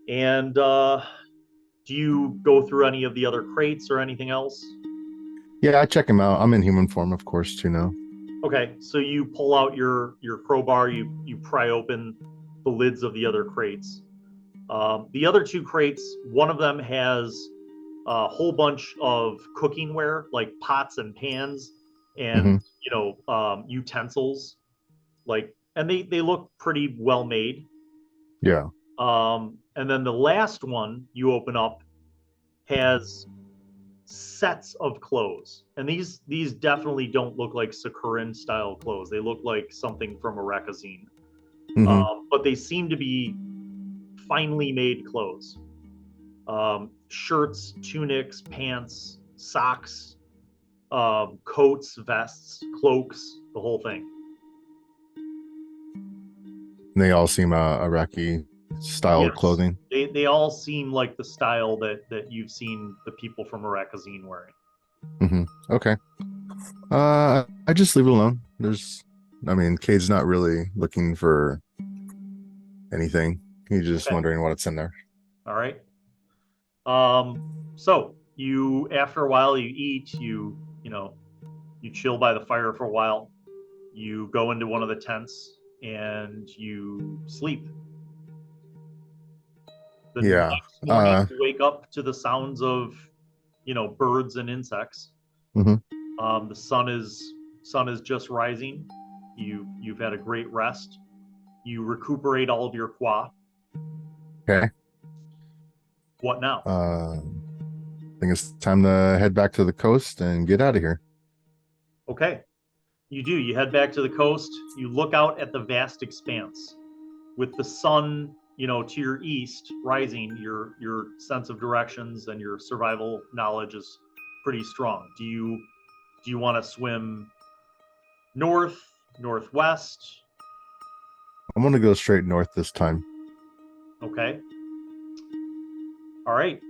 And do you go through any of the other crates or anything else? Yeah, I check him out. I'm in human form, of course, too now. Okay, so you pull out your crowbar, you pry open the lids of the other crates. The other two crates, one of them has a whole bunch of cookingware, like pots and pans and utensils, and they look pretty well made. Yeah. And then the last one you open up has sets of clothes, and these definitely don't look like Sacuran style clothes. They look like something from a Rakazine. But they seem to be finely made clothes. Shirts, tunics, pants, socks, coats, vests, cloaks, the whole thing. And they all seem Iraqi style clothing. They all seem like the style that you've seen the people from Rakazine wearing. Mm-hmm. Okay. I just leave it alone. Cade's not really looking for anything. He's just wondering what's in there. All right. So you, after a while, you eat, you chill by the fire for a while. You go into one of the tents and you sleep. The next morning, you wake up to the sounds of, birds and insects. Mm-hmm. The sun is just rising. You've had a great rest. You recuperate all of your qua. Okay. What now? I think it's time to head back to the coast and get out of here. Okay. You do. You head back to the coast. You look out at the vast expanse. With the sun, to your east rising, your sense of directions and your survival knowledge is pretty strong. Do you want to swim north, northwest? I'm going to go straight north this time. Okay. All right.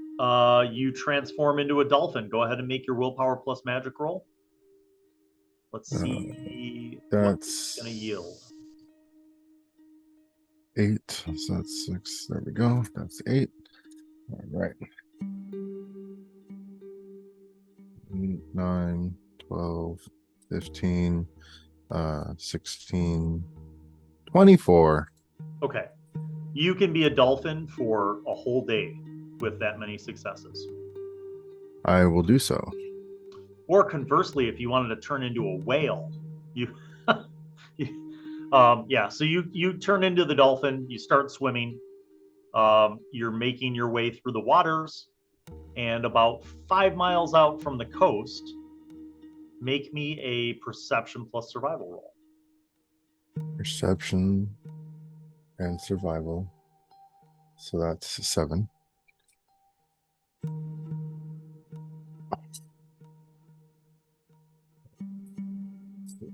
You transform into a dolphin. Go ahead and make your willpower plus magic roll. Let's see what it's going to yield. 8. So that's 6. There we go. That's 8. All right. 8, 9, 12, 15, 16, 24. Okay. You can be a dolphin for a whole day with that many successes. I will do so. Or conversely, if you wanted to turn into a whale, so you turn into the dolphin, you start swimming, you're making your way through the waters, and about 5 miles out from the coast, make me a perception plus survival roll. Perception and survival. So that's 7.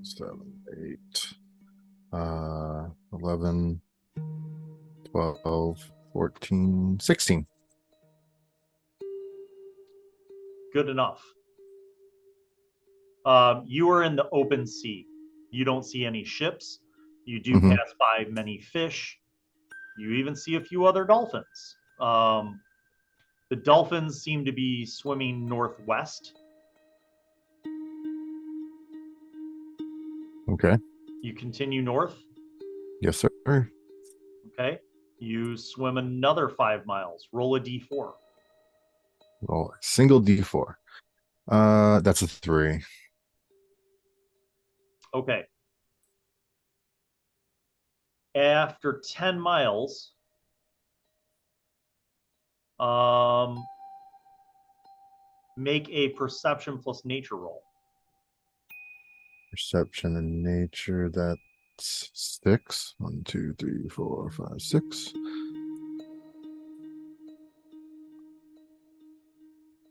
7, 8, 11, 12, 14, 16. Good enough. You are in the open sea. You don't see any ships. You do pass by many fish. You even see a few other dolphins. The dolphins seem to be swimming northwest. Okay. You continue north. Yes, sir. Okay. You swim another 5 miles. Roll a d4. Roll a single D4. That's a 3. Okay. After 10 miles, make a perception plus nature roll. Perception and nature, that's 6. 1, 2, 3, 4, 5, 6.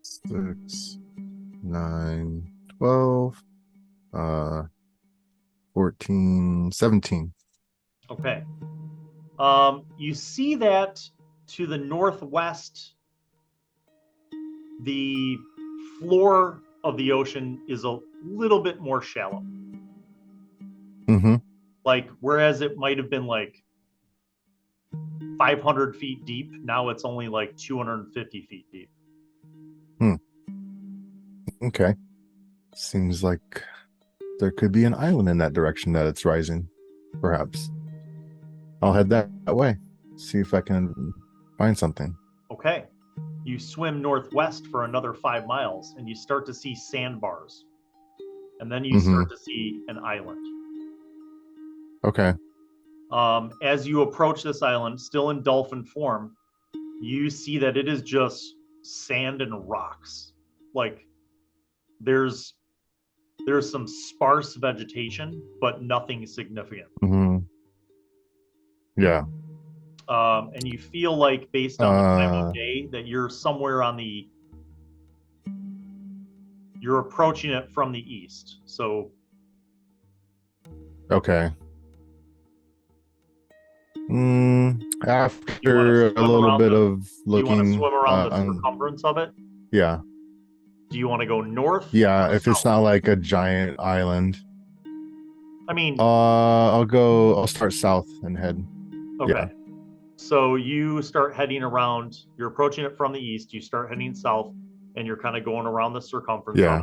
6, 9, 12, 14, 17. Okay. You see that to the northwest, the floor of the ocean is a little bit more shallow. Mm-hmm. Like, whereas it might have been like 500 feet deep, now it's only like 250 feet deep. Okay. Seems like there could be an island in that direction that it's rising, perhaps. I'll head that way, see if I can find something. Okay. You swim northwest for another 5 miles and you start to see sandbars. And then you start to see an island. Okay. As you approach this island, still in dolphin form, you see that it is just sand and rocks. Like, there's some sparse vegetation, but nothing significant. Mm-hmm. Yeah. And you feel like, based on the time of day, that you're somewhere on the... You're approaching it from the east. So... Okay. After a little bit of looking... Do you want to swim around the circumference of it? Yeah. Do you want to go north? Yeah, if south? it's not like a giant island. I mean... I'll start south and head. Okay. Yeah. So you start heading around, you're approaching it from the east, you start heading south, and you're kind of going around the circumference of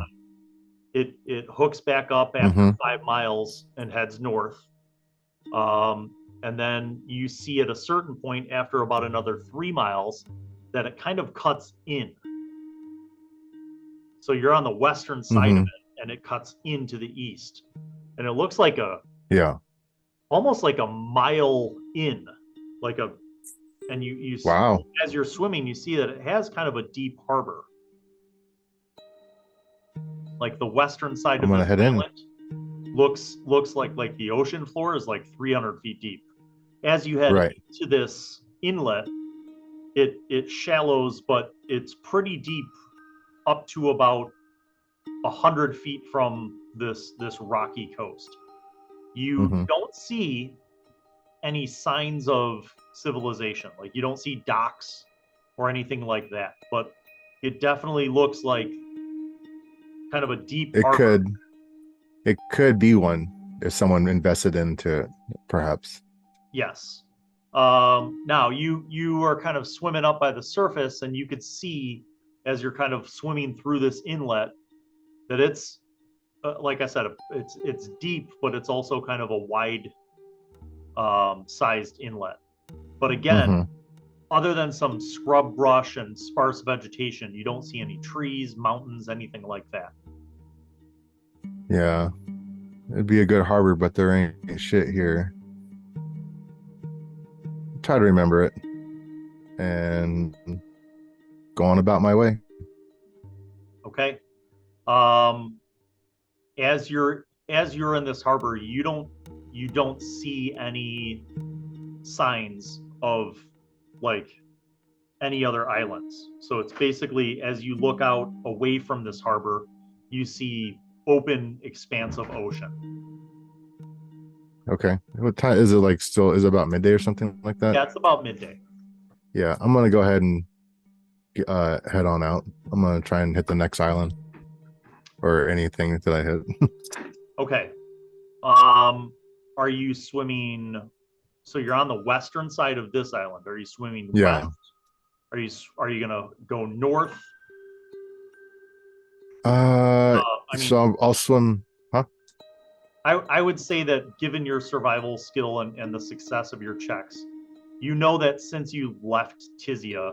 it. It hooks back up after 5 miles and heads north. And then you see at a certain point, after about another 3 miles, that it kind of cuts in. So you're on the western side of it, and it cuts into the east. And it looks like almost like a mile in, and you Wow. as you're swimming, you see that it has kind of a deep harbor. Like, the western side of the island looks like the ocean floor is like 300 feet deep. As you head into this inlet, it shallows, but it's pretty deep, up to about 100 feet from this rocky coast. You don't see any signs of civilization. Like, you don't see docks or anything like that, but it definitely looks like kind of a deep harbor. It could be one if someone invested into it, perhaps. Yes. Now you are kind of swimming up by the surface, and you could see, as you're kind of swimming through this inlet, that it's like I said, it's deep, but it's also kind of a wide sized inlet. But again, other than some scrub brush and sparse vegetation, you don't see any trees, mountains, anything like that. Yeah, it'd be a good harbor, but there ain't shit here. Try to remember it and go on about my way. Okay. As you're in this harbor, you don't see any signs of like any other islands. So it's basically, as you look out away from this harbor, you see open expanse of ocean. Okay. What time is it? Like, still, is it about midday or something like that? Yeah, it's about midday. Yeah, I'm gonna go ahead and head on out. I'm gonna try and hit the next island or anything that I hit. Okay. Are you swimming? So you're on the western side of this island. Are you swimming west? Are you gonna go north? I mean, So I'll swim. Huh? I would say that given your survival skill and the success of your checks, you know that since you left Tizia,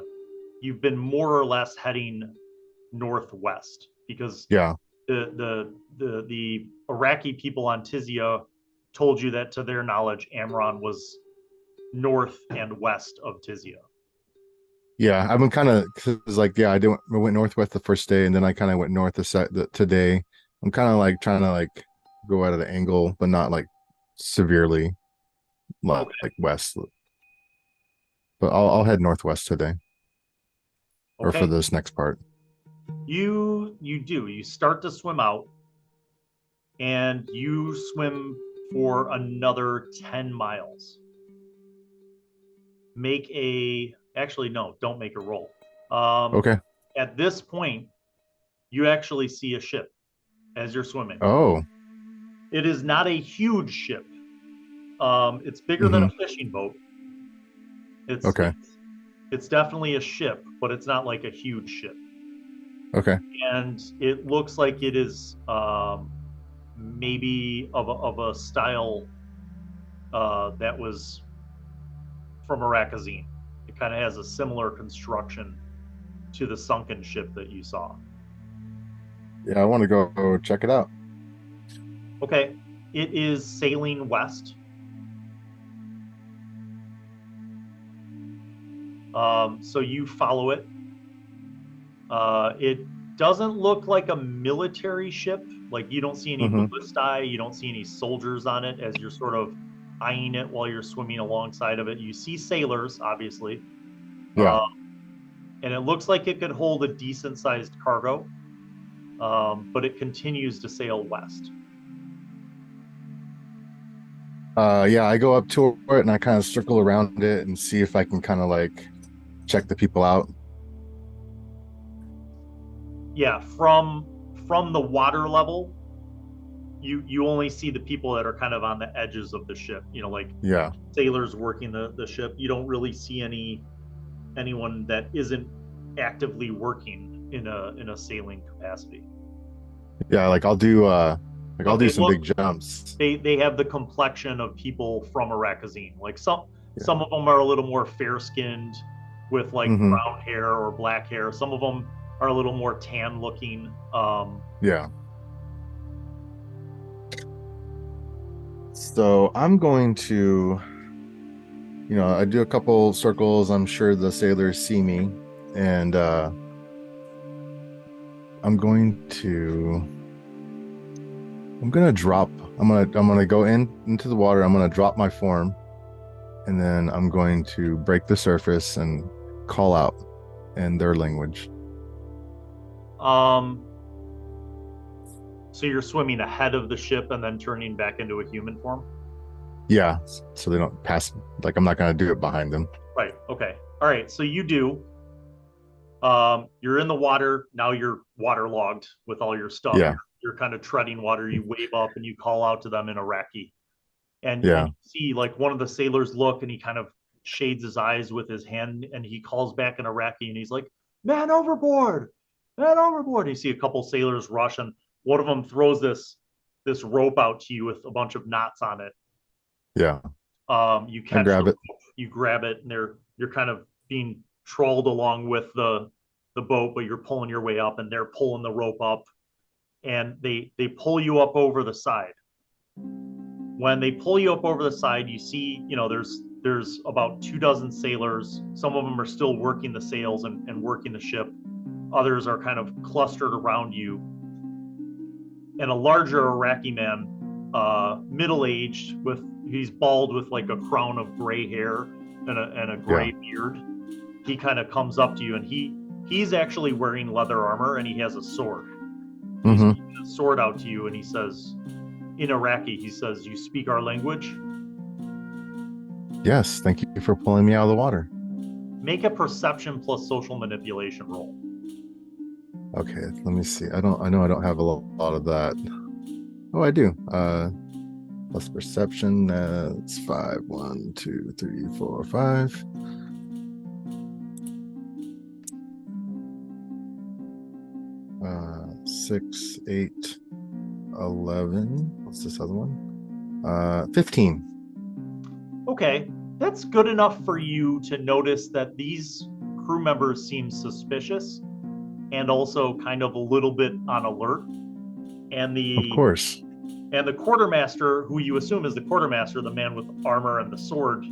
you've been more or less heading northwest because Yeah. the Iraqi people on Tizia told you that to their knowledge, Amron was north and west of Tizia. Yeah, I've been kind of like, yeah, I went northwest the first day, and then I kind of went north today. I'm kind of like trying to like go out of the angle, but not like severely like west. But I'll head northwest today, or for Okay. this next part. You start to swim out, and you swim for another 10 miles. Actually, no, don't make a roll. Okay. At this point, you actually see a ship as you're swimming. Oh. It is not a huge ship. It's bigger than a fishing boat. Okay. It's definitely a ship, but it's not like a huge ship. Okay. And it looks like it is maybe of a style that was from Arakazine. It kind of has a similar construction to the sunken ship that you saw. Yeah, I want to go check it out. Okay, it is sailing west. So you follow it. It doesn't look like a military ship. Like you don't see any ballistae, you don't see any soldiers on it as you're sort of eyeing it while you're swimming alongside of it. You see sailors, obviously. Yeah. And it looks like it could hold a decent sized cargo, but it continues to sail west. Yeah, I go up to it and I kind of circle around it and see if I can kind of like check the people out. Yeah, from the water level, you only see the people that are kind of on the edges of the ship, like sailors working the ship. You don't really see anyone that isn't actively working in a sailing capacity. Yeah, like I'll do some big jumps. They have the complexion of people from Arakazine. Like some of them are a little more fair skinned with like brown hair or black hair. Some of them are a little more tan looking. Yeah. So I'm going to, I do a couple circles. I'm sure the sailors see me, and I'm gonna go into the water. I'm gonna drop my form, and then I'm going to break the surface and call out in their language. So you're swimming ahead of the ship and then turning back into a human form? Yeah, so they don't pass, like I'm not going to do it behind them. Right, okay. All right, so you do. You're in the water, now you're waterlogged with all your stuff. Yeah. You're kind of treading water, you wave up and you call out to them in Iraqi. And you see like one of the sailors look and he kind of shades his eyes with his hand and he calls back in Iraqi and he's like, man overboard! Man overboard! And you see a couple sailors rush and one of them throws this rope out to you with a bunch of knots on it. Yeah. You catch it, you grab it, and you're kind of being trolled along with the boat, but you're pulling your way up and they're pulling the rope up and they pull you up over the side. When they pull you up over the side, you see, there's about 24 sailors. Some of them are still working the sails and working the ship. Others are kind of clustered around you. And a larger Iraqi man, middle-aged, he's bald with like a crown of gray hair and a gray beard. He kind of comes up to you and he's actually wearing leather armor and he has a sword. He's holding a sword out to you and he says, in Iraqi, he says, "You speak our language?" Yes, thank you for pulling me out of the water. Make a perception plus social manipulation roll. Okay, let me see. I know I don't have a lot of that. Oh, I do. Plus perception, that's 5. 1, 2, 3, 4, 5. 6, 8, 11. What's this other one? 15. Okay, that's good enough for you to notice that these crew members seem suspicious and also kind of a little bit on alert. And Of course. the quartermaster, who you assume is the quartermaster, the man with the armor and the sword,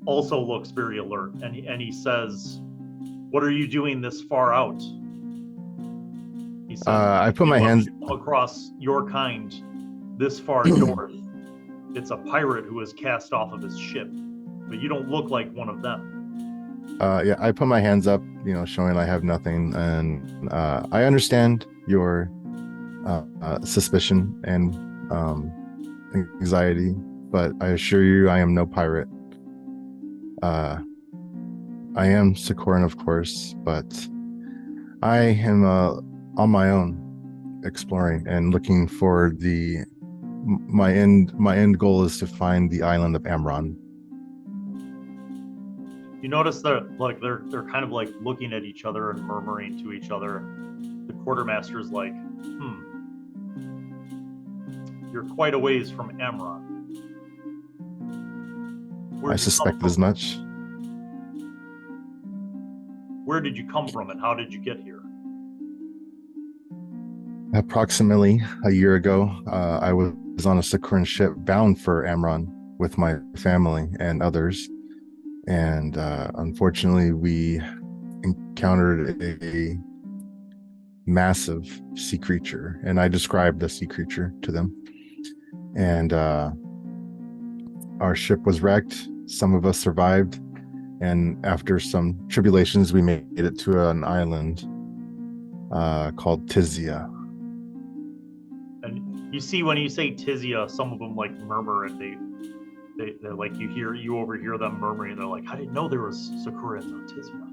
also looks very alert. And he says, "What are you doing this far out?" He says, I put my hands across your kind this far north. It's a pirate who was cast off of his ship, but you don't look like one of them. Yeah, I put my hands up, showing I have nothing, and I understand your suspicion and anxiety, but I assure you I am no pirate. I am Sacuran, of course, but I am on my own, exploring and looking for my end goal is to find the island of Amron. You notice that they're kind of like looking at each other and murmuring to each other. The quartermaster's like, "You're quite a ways from Amron." I suspected as much. Where did you come from and how did you get here? Approximately a year ago, I was on a Sacuran ship bound for Amron with my family and others. And unfortunately, we encountered a massive sea creature. And I described the sea creature to them. And our ship was wrecked. Some of us survived. And after some tribulations, we made it to an island called Nisia. And you see, when you say Nisia, some of them like murmur, and they're like, you overhear them murmuring. They're like, "I didn't know there was Sacurans on Nisia."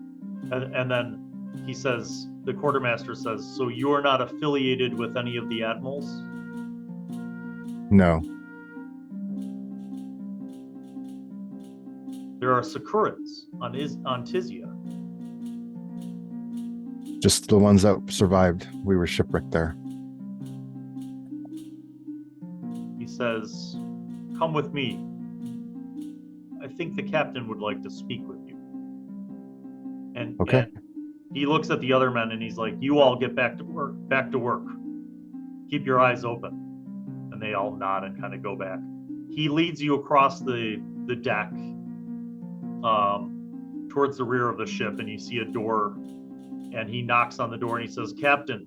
And then he says, the quartermaster says, "So you are not affiliated with any of the admirals?" No. There are Sacurans on Nisia. Just the ones that survived. We were shipwrecked there. He says, "Come with me. I think the captain would like to speak with you." And, Okay. and he looks at the other men and he's like, "You all get back to work. Back to work. Keep your eyes open." And they all nod and kind of go back. He leads you across the deck towards the rear of the ship, and you see a door, and he knocks on the door and he says, "Captain,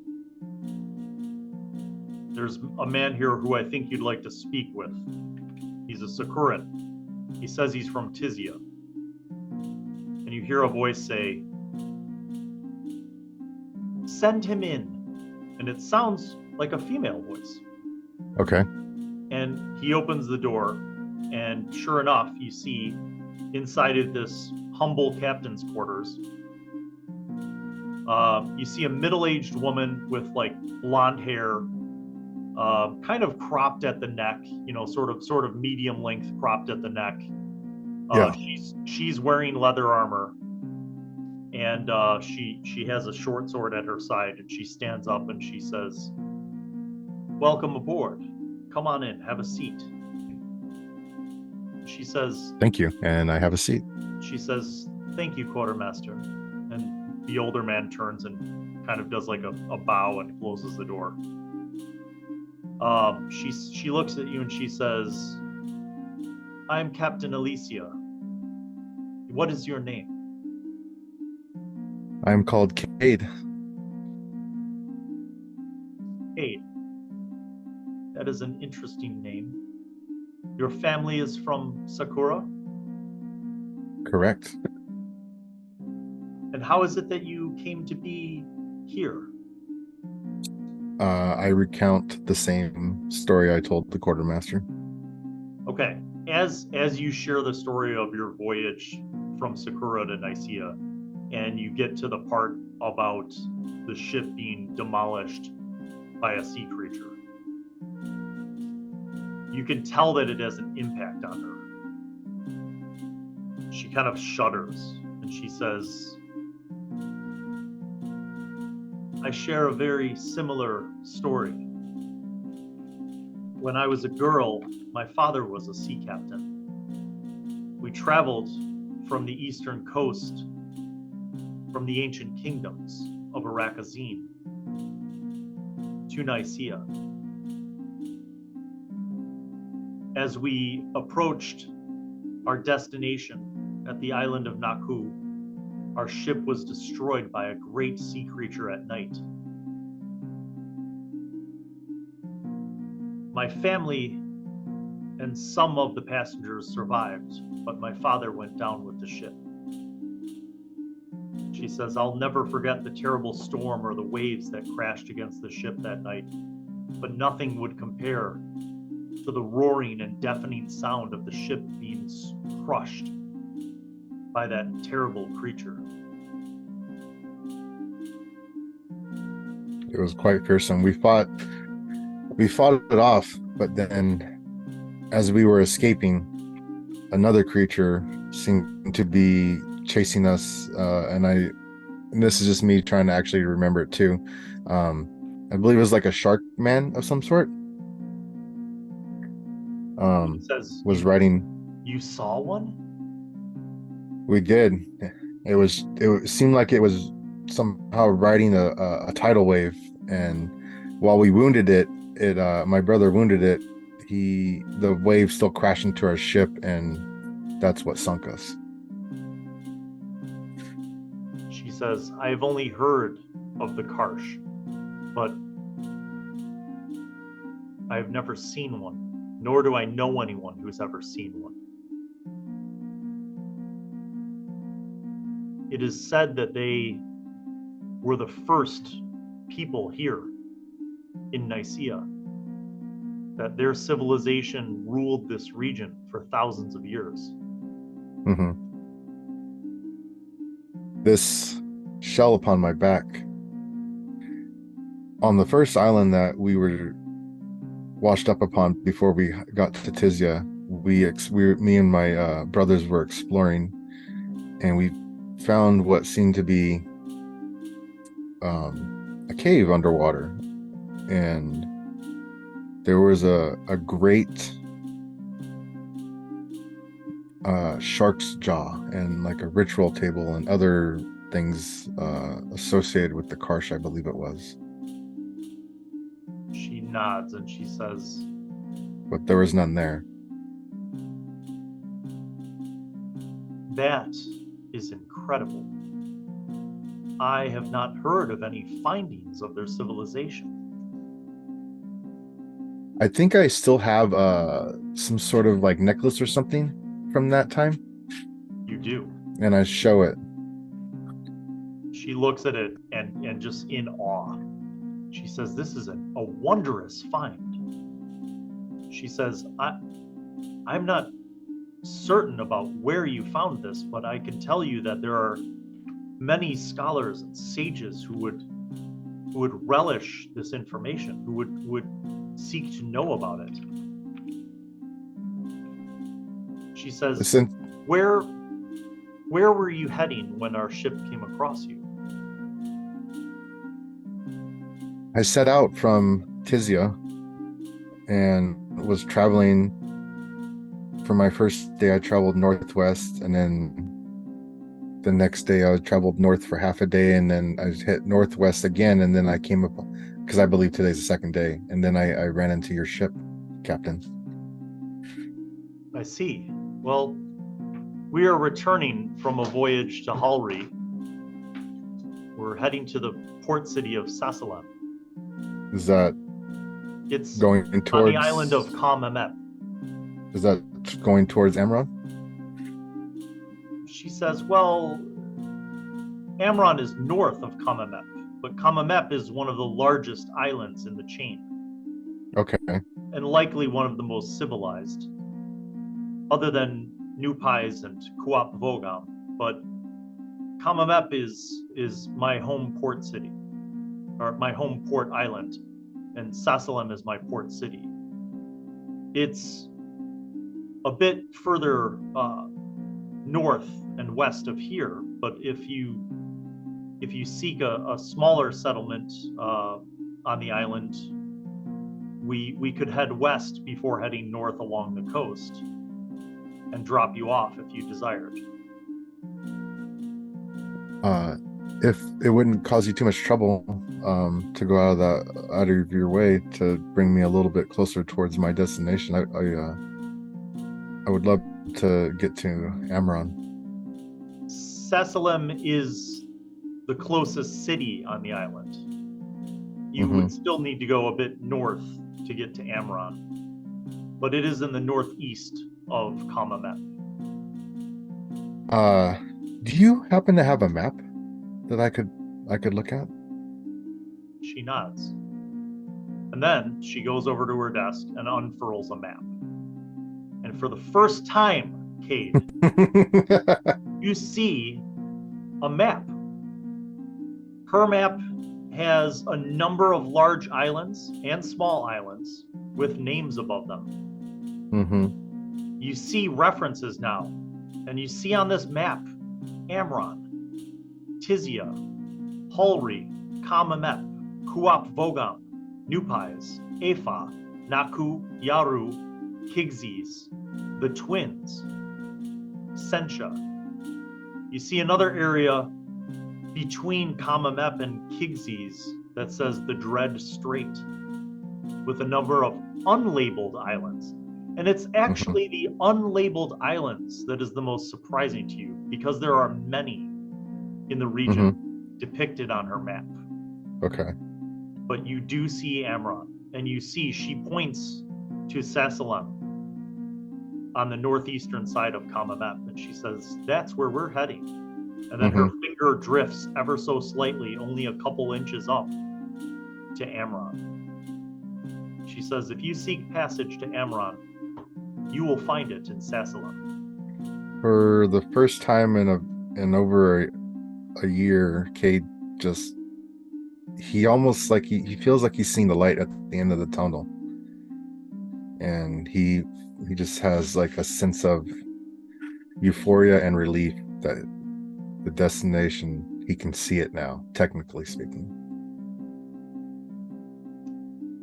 there's a man here who I think you'd like to speak with. He's a Sacuran. He says he's from Nisia." And you hear a voice say, "Send him in." And it sounds like a female voice. Okay. And he opens the door, and sure enough, you see inside of this humble captain's quarters, you see a middle-aged woman with like blonde hair, kind of cropped at the neck, sort of medium length cropped at the neck. Yeah. She's wearing leather armor, and she has a short sword at her side, and she stands up and she says, "Welcome aboard. Come on in, have a seat." She says, "Thank you," and I have a seat. She says, "Thank you, quartermaster." And the older man turns and kind of does like a bow and closes the door. She looks at you and she says, "I'm Captain Alicia. What is your name?" I'm called Cade. "Cade. That is an interesting name. Your family is from Sacura?" Correct. "And how is it that you came to be here?" I recount the same story I told the quartermaster. Okay. As you share the story of your voyage from Sacura to Nisia, and you get to the part about the ship being demolished by a sea creature, you can tell that it has an impact on her. She kind of shudders and she says, I share a very similar story. When I was a girl, my father was a sea captain. We traveled from the eastern coast, from the ancient kingdoms of Arakazine to Nisia. As we approached our destination at the island of Naku, our ship was destroyed by a great sea creature at night. My family and some of the passengers survived, but my father went down with the ship. She says, I'll never forget the terrible storm or the waves that crashed against the ship that night, but nothing would compare to the roaring and deafening sound of the ship being crushed by that terrible creature. It was quite fearsome. We fought it off, but then as we were escaping, another creature seemed to be chasing us, and this is just me trying to actually remember it too. I believe it was like a shark man of some sort. He says, was riding. You saw one? We did. It seemed like it was somehow riding a tidal wave, and while we wounded it, my brother wounded it. The wave still crashed into our ship, and that's what sunk us. She says, I've only heard of the Karsh, but I've never seen one, nor do I know anyone who's ever seen one. It is said that they were the first people here in Nisia, that their civilization ruled this region for thousands of years. Mm-hmm. This shell upon my back. On the first island that we were washed up upon before we got to Tizia, me and my brothers were exploring, and we found what seemed to be a cave underwater, and there was a great shark's jaw and like a ritual table and other things associated with the Karsh, I believe it was. She nods and she says, But there was none there. That is incredible. I have not heard of any findings of their civilization. I think I still have some sort of like necklace or something from that time. You do. And I show it. She looks at it and just in awe. She says, this is a wondrous find. She says, I'm not certain about where you found this, but I can tell you that there are many scholars and sages who would relish this information, who would seek to know about it. She says, where were you heading when our ship came across you? I set out from Tizia and was traveling. For my first day, I traveled northwest, and then the next day I traveled north for half a day, and then I hit northwest again, and then I came up, because I believe today's the second day, and then I ran into your ship, Captain. I see. Well, we are returning from a voyage to Halri. We're heading to the port city of Sacuran. Is that It's going towards on the island of Kamamep. Is that going towards Amron? She says, well, Amron is north of Kamamep, but Kamamep is one of the largest islands in the chain. Okay. And likely one of the most civilized, other than Nupais and Kuap Vogam. But Kamamep is my home port city, or my home port island, and Sasalem is my port city. It's a bit further north and west of here, but if you if you seek a smaller settlement on the island, we could head west before heading north along the coast and drop you off if you desired. If it wouldn't cause you too much trouble to go out of your way to bring me a little bit closer towards my destination, I would love to get to Amron. Sacilem is the closest city on the island. You would still need to go a bit north to get to Amron, but it is in the northeast of Kamamet. Do you happen to have a map that I could look at? She nods. And then she goes over to her desk and unfurls a map. And for the first time, Cade, you see a map. Her map has a number of large islands and small islands with names above them. You see references now, and you see on this map Amron, Tizia, Hulri, Kamamet, Kuap Vogam, Nupais, Efa, Naku, Yaru, Kigzis, the twins, Sencha. You see another area between Kamamep and Kigzis that says the Dread Strait, with a number of unlabeled islands. And it's actually the unlabeled islands that is the most surprising to you, because there are many in the region depicted on her map. Okay. But you do see Amron, and you see she points to Sacilem on the northeastern side of Kamamep, and she says, that's where we're heading. And then her finger drifts ever so slightly, only a couple inches up, to Amron. She says, if you seek passage to Amron, you will find it in Sacilem. For the first time in over a year, Cade just, he almost like he feels like he's seeing the light at the end of the tunnel. And he just has like a sense of euphoria and relief that the destination, he can see it now, technically speaking.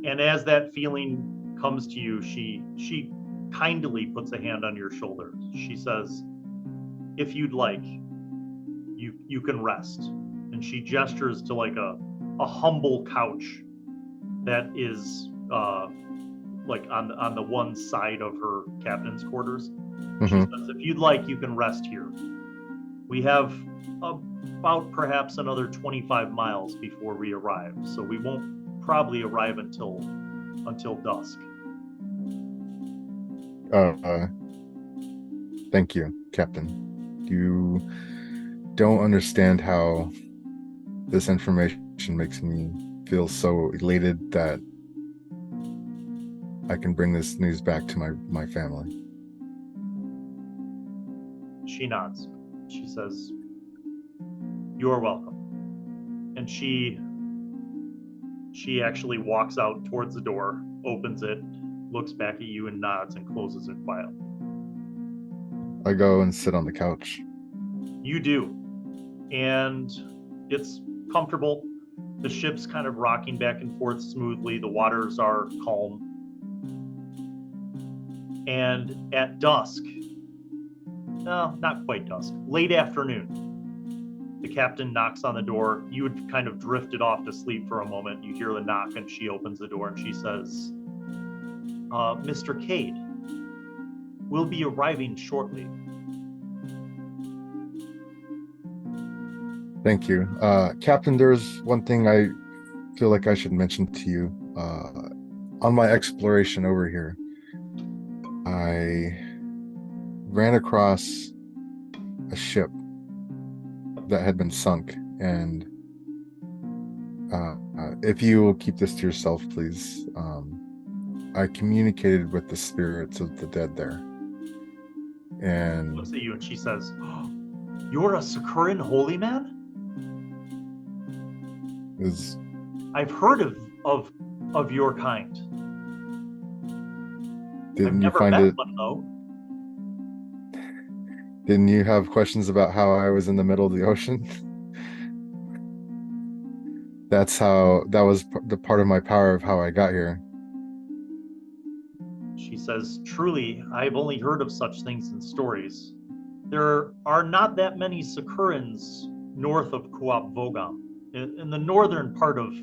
And as that feeling comes to you, she kindly puts a hand on your shoulder. She says, if you'd like, you can rest. And she gestures to like a humble couch that is like on the one side of her captain's quarters. She says, if you'd like, you can rest here. We have about perhaps another 25 miles before we arrive, so we won't probably arrive until dusk. Thank you, Captain. You don't understand how this information makes me feel so elated that I can bring this news back to my family. She nods. She says, you're welcome. And she actually walks out towards the door, opens it, looks back at you and nods and closes it quietly. I go and sit on the couch. You do. And it's comfortable. The ship's kind of rocking back and forth smoothly. The waters are calm. And at dusk, no, not quite dusk, late afternoon, the captain knocks on the door. You had kind of drifted off to sleep for a moment. You hear the knock and she opens the door and she says, Mr. Cade, we'll be arriving shortly. Thank you. Captain, there's one thing I feel like I should mention to you. On my exploration over here, I ran across a ship that had been sunk, and if you will keep this to yourself, please. I communicated with the spirits of the dead there. And she looks at you and she says, oh, you're a Sacuran holy man? I've heard of your kind. Didn't I've you never find met it? one, though. Didn't you have questions about how I was in the middle of the ocean? that was the part of my power of how I got here. She says, truly, I've only heard of such things in stories. There are not that many Sacurans north of Kuop Vogam, in the northern part of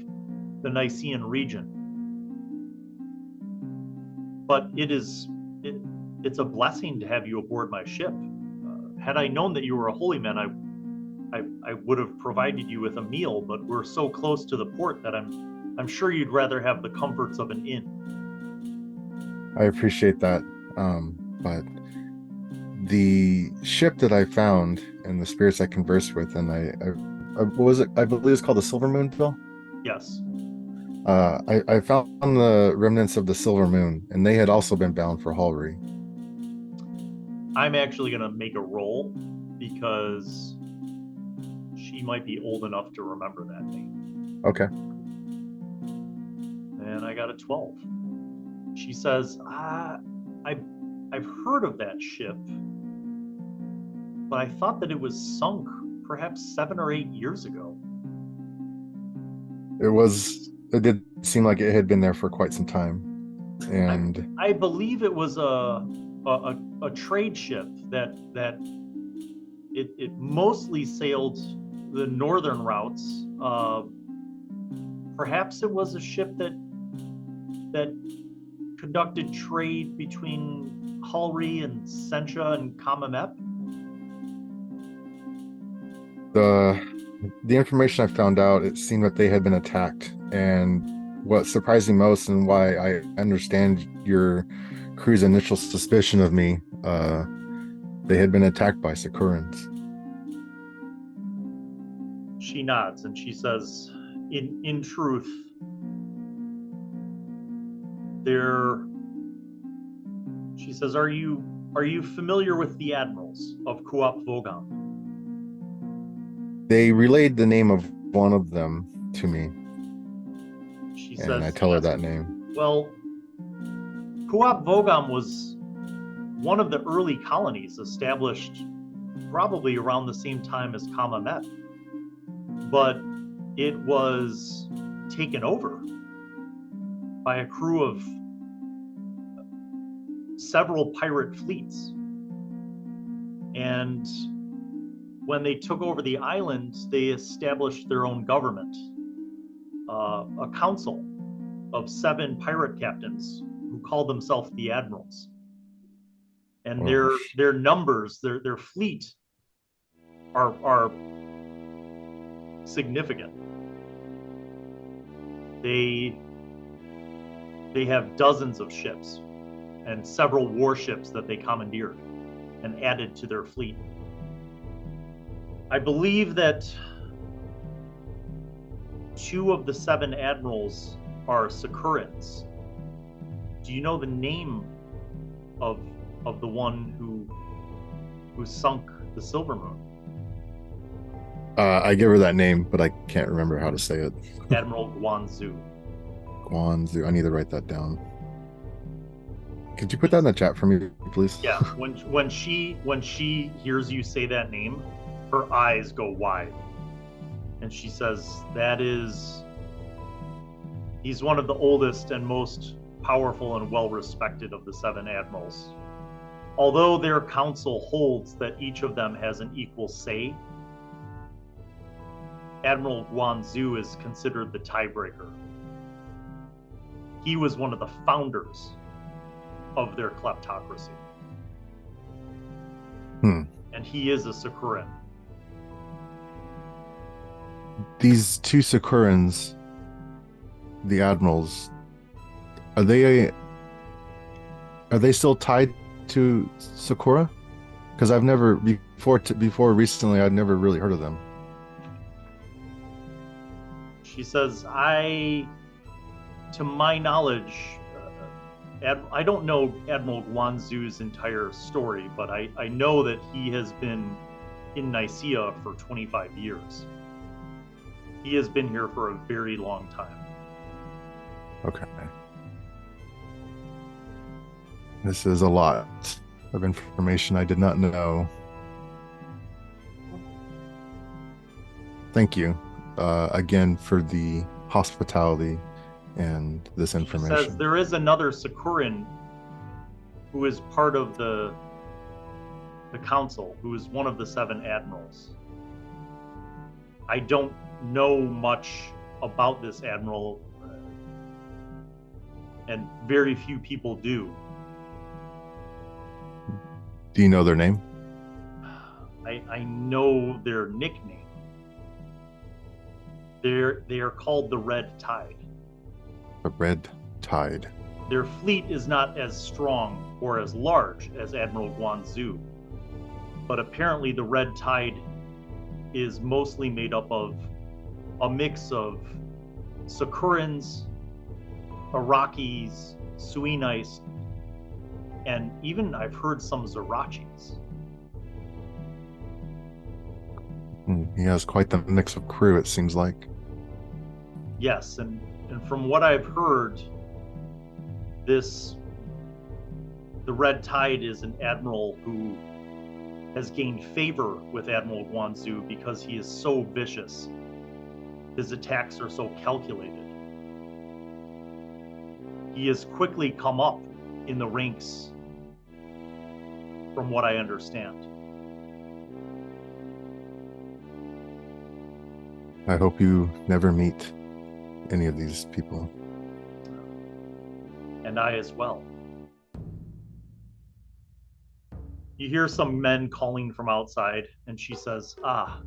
the Nicean region. But it's a blessing to have you aboard my ship. Had I known that you were a holy man, I would have provided you with a meal, but we're so close to the port that I'm sure you'd rather have the comforts of an inn. I appreciate that. But the ship that I found and the spirits I conversed with, and what was it? I believe it's called the Silver Moon, Phil? Yes. I found the remnants of the Silver Moon, and they had also been bound for Hallry. I'm actually going to make a roll because she might be old enough to remember that name. Okay. And I got a 12. She says, I've heard of that ship, but I thought that it was sunk perhaps 7 or 8 years ago. It did seem like it had been there for quite some time. And I believe it was a trade ship that it mostly sailed the northern routes. Perhaps it was a ship that conducted trade between Hallry and Sencha and Kamamep. The information I found out, it seemed that they had been attacked, and what surprised me most, and why I understand your crew's initial suspicion of me, they had been attacked by Sacurans. She nods and she says, in truth, she says, are you familiar with the admirals of Kuop Vogam? They relayed the name of one of them to me. She and says, I tell her that name. Well, Kuop Vogam was one of the early colonies established probably around the same time as Kamamep, but it was taken over by a crew of several pirate fleets. And when they took over the island, they established their own government, a council of 7 pirate captains who called themselves the admirals. And their numbers, their fleet are significant. They have dozens of ships and several warships that they commandeered and added to their fleet. I believe that 2 of the 7 admirals are Sacurans. Do you know the name of the one who sunk the Silver Moon? I give her that name, but I can't remember how to say it. Admiral Guanzu. Guanzu. I need to write that down. Could you put that in the chat for me, please? Yeah. When she hears you say that name, her eyes go wide, and she says, he's one of the oldest and most powerful and well-respected of the 7 admirals. Although their council holds that each of them has an equal say, Admiral Guanzu is considered the tiebreaker. He was one of the founders of their kleptocracy. And he is a Sacuran. These 2 Sacurans, the admirals, are they still tied to Sacura? Because I've never before recently I'd never really heard of them. She says, to my knowledge, I don't know Admiral Guanzu's entire story, but I know that he has been in Nisia for 25 years. He has been here for a very long time. Okay. This is a lot of information I did not know. Thank you. again for the hospitality and this information. He says there is another Sacuran who is part of the council, who is one of the 7 admirals. I don't know much about this admiral, and very few people do. Do you know their name? I know their nickname. They are called the Red Tide. The Red Tide. Their fleet is not as strong or as large as Admiral Guanzu, but apparently the Red Tide is mostly made up of a mix of Sacurans, Iraqis, Suinites, and even I've heard some Zarachis. He has quite the mix of crew, it seems like. Yes, and from what I've heard, the Red Tide is an admiral who has gained favor with Admiral Guanzu because he is so vicious. His attacks are so calculated. He has quickly come up in the ranks, from what I understand. I hope you never meet any of these people. And I as well. You hear some men calling from outside, and she says,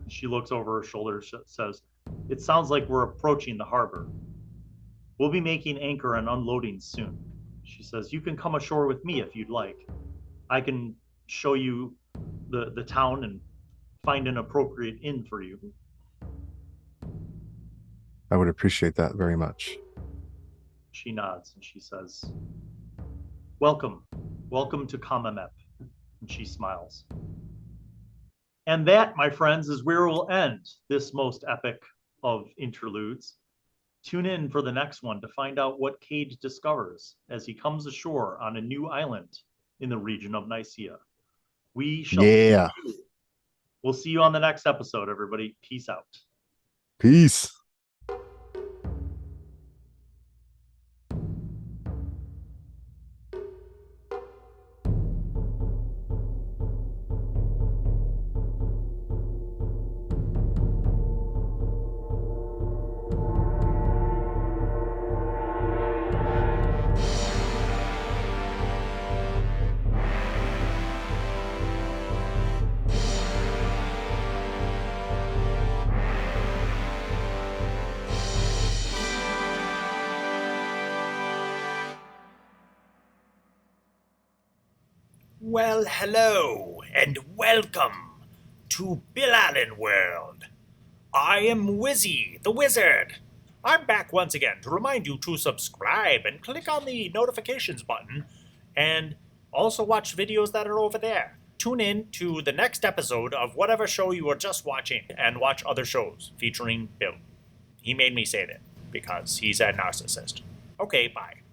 she looks over her shoulder, says, "It sounds like we're approaching the harbor. We'll be making anchor and unloading soon." She says, "You can come ashore with me if you'd like. I can show you the town and find an appropriate inn for you." I would appreciate that very much. She nods and she says, Welcome to Kamamep." And she smiles. And that, my friends, is where we'll end this most epic of interludes. Tune in for the next one to find out what Cade discovers as he comes ashore on a new island in the region of Nisia. We shall Yeah. see you. We'll see you on the next episode, everybody. Peace out. Peace. Well, hello, and welcome to Blayne Allen World. I am Wizzy, the Wizard. I'm back once again to remind you to subscribe and click on the notifications button, and also watch videos that are over there. Tune in to the next episode of whatever show you were just watching, and watch other shows featuring Bill. He made me say that, because he's a narcissist. Okay, bye.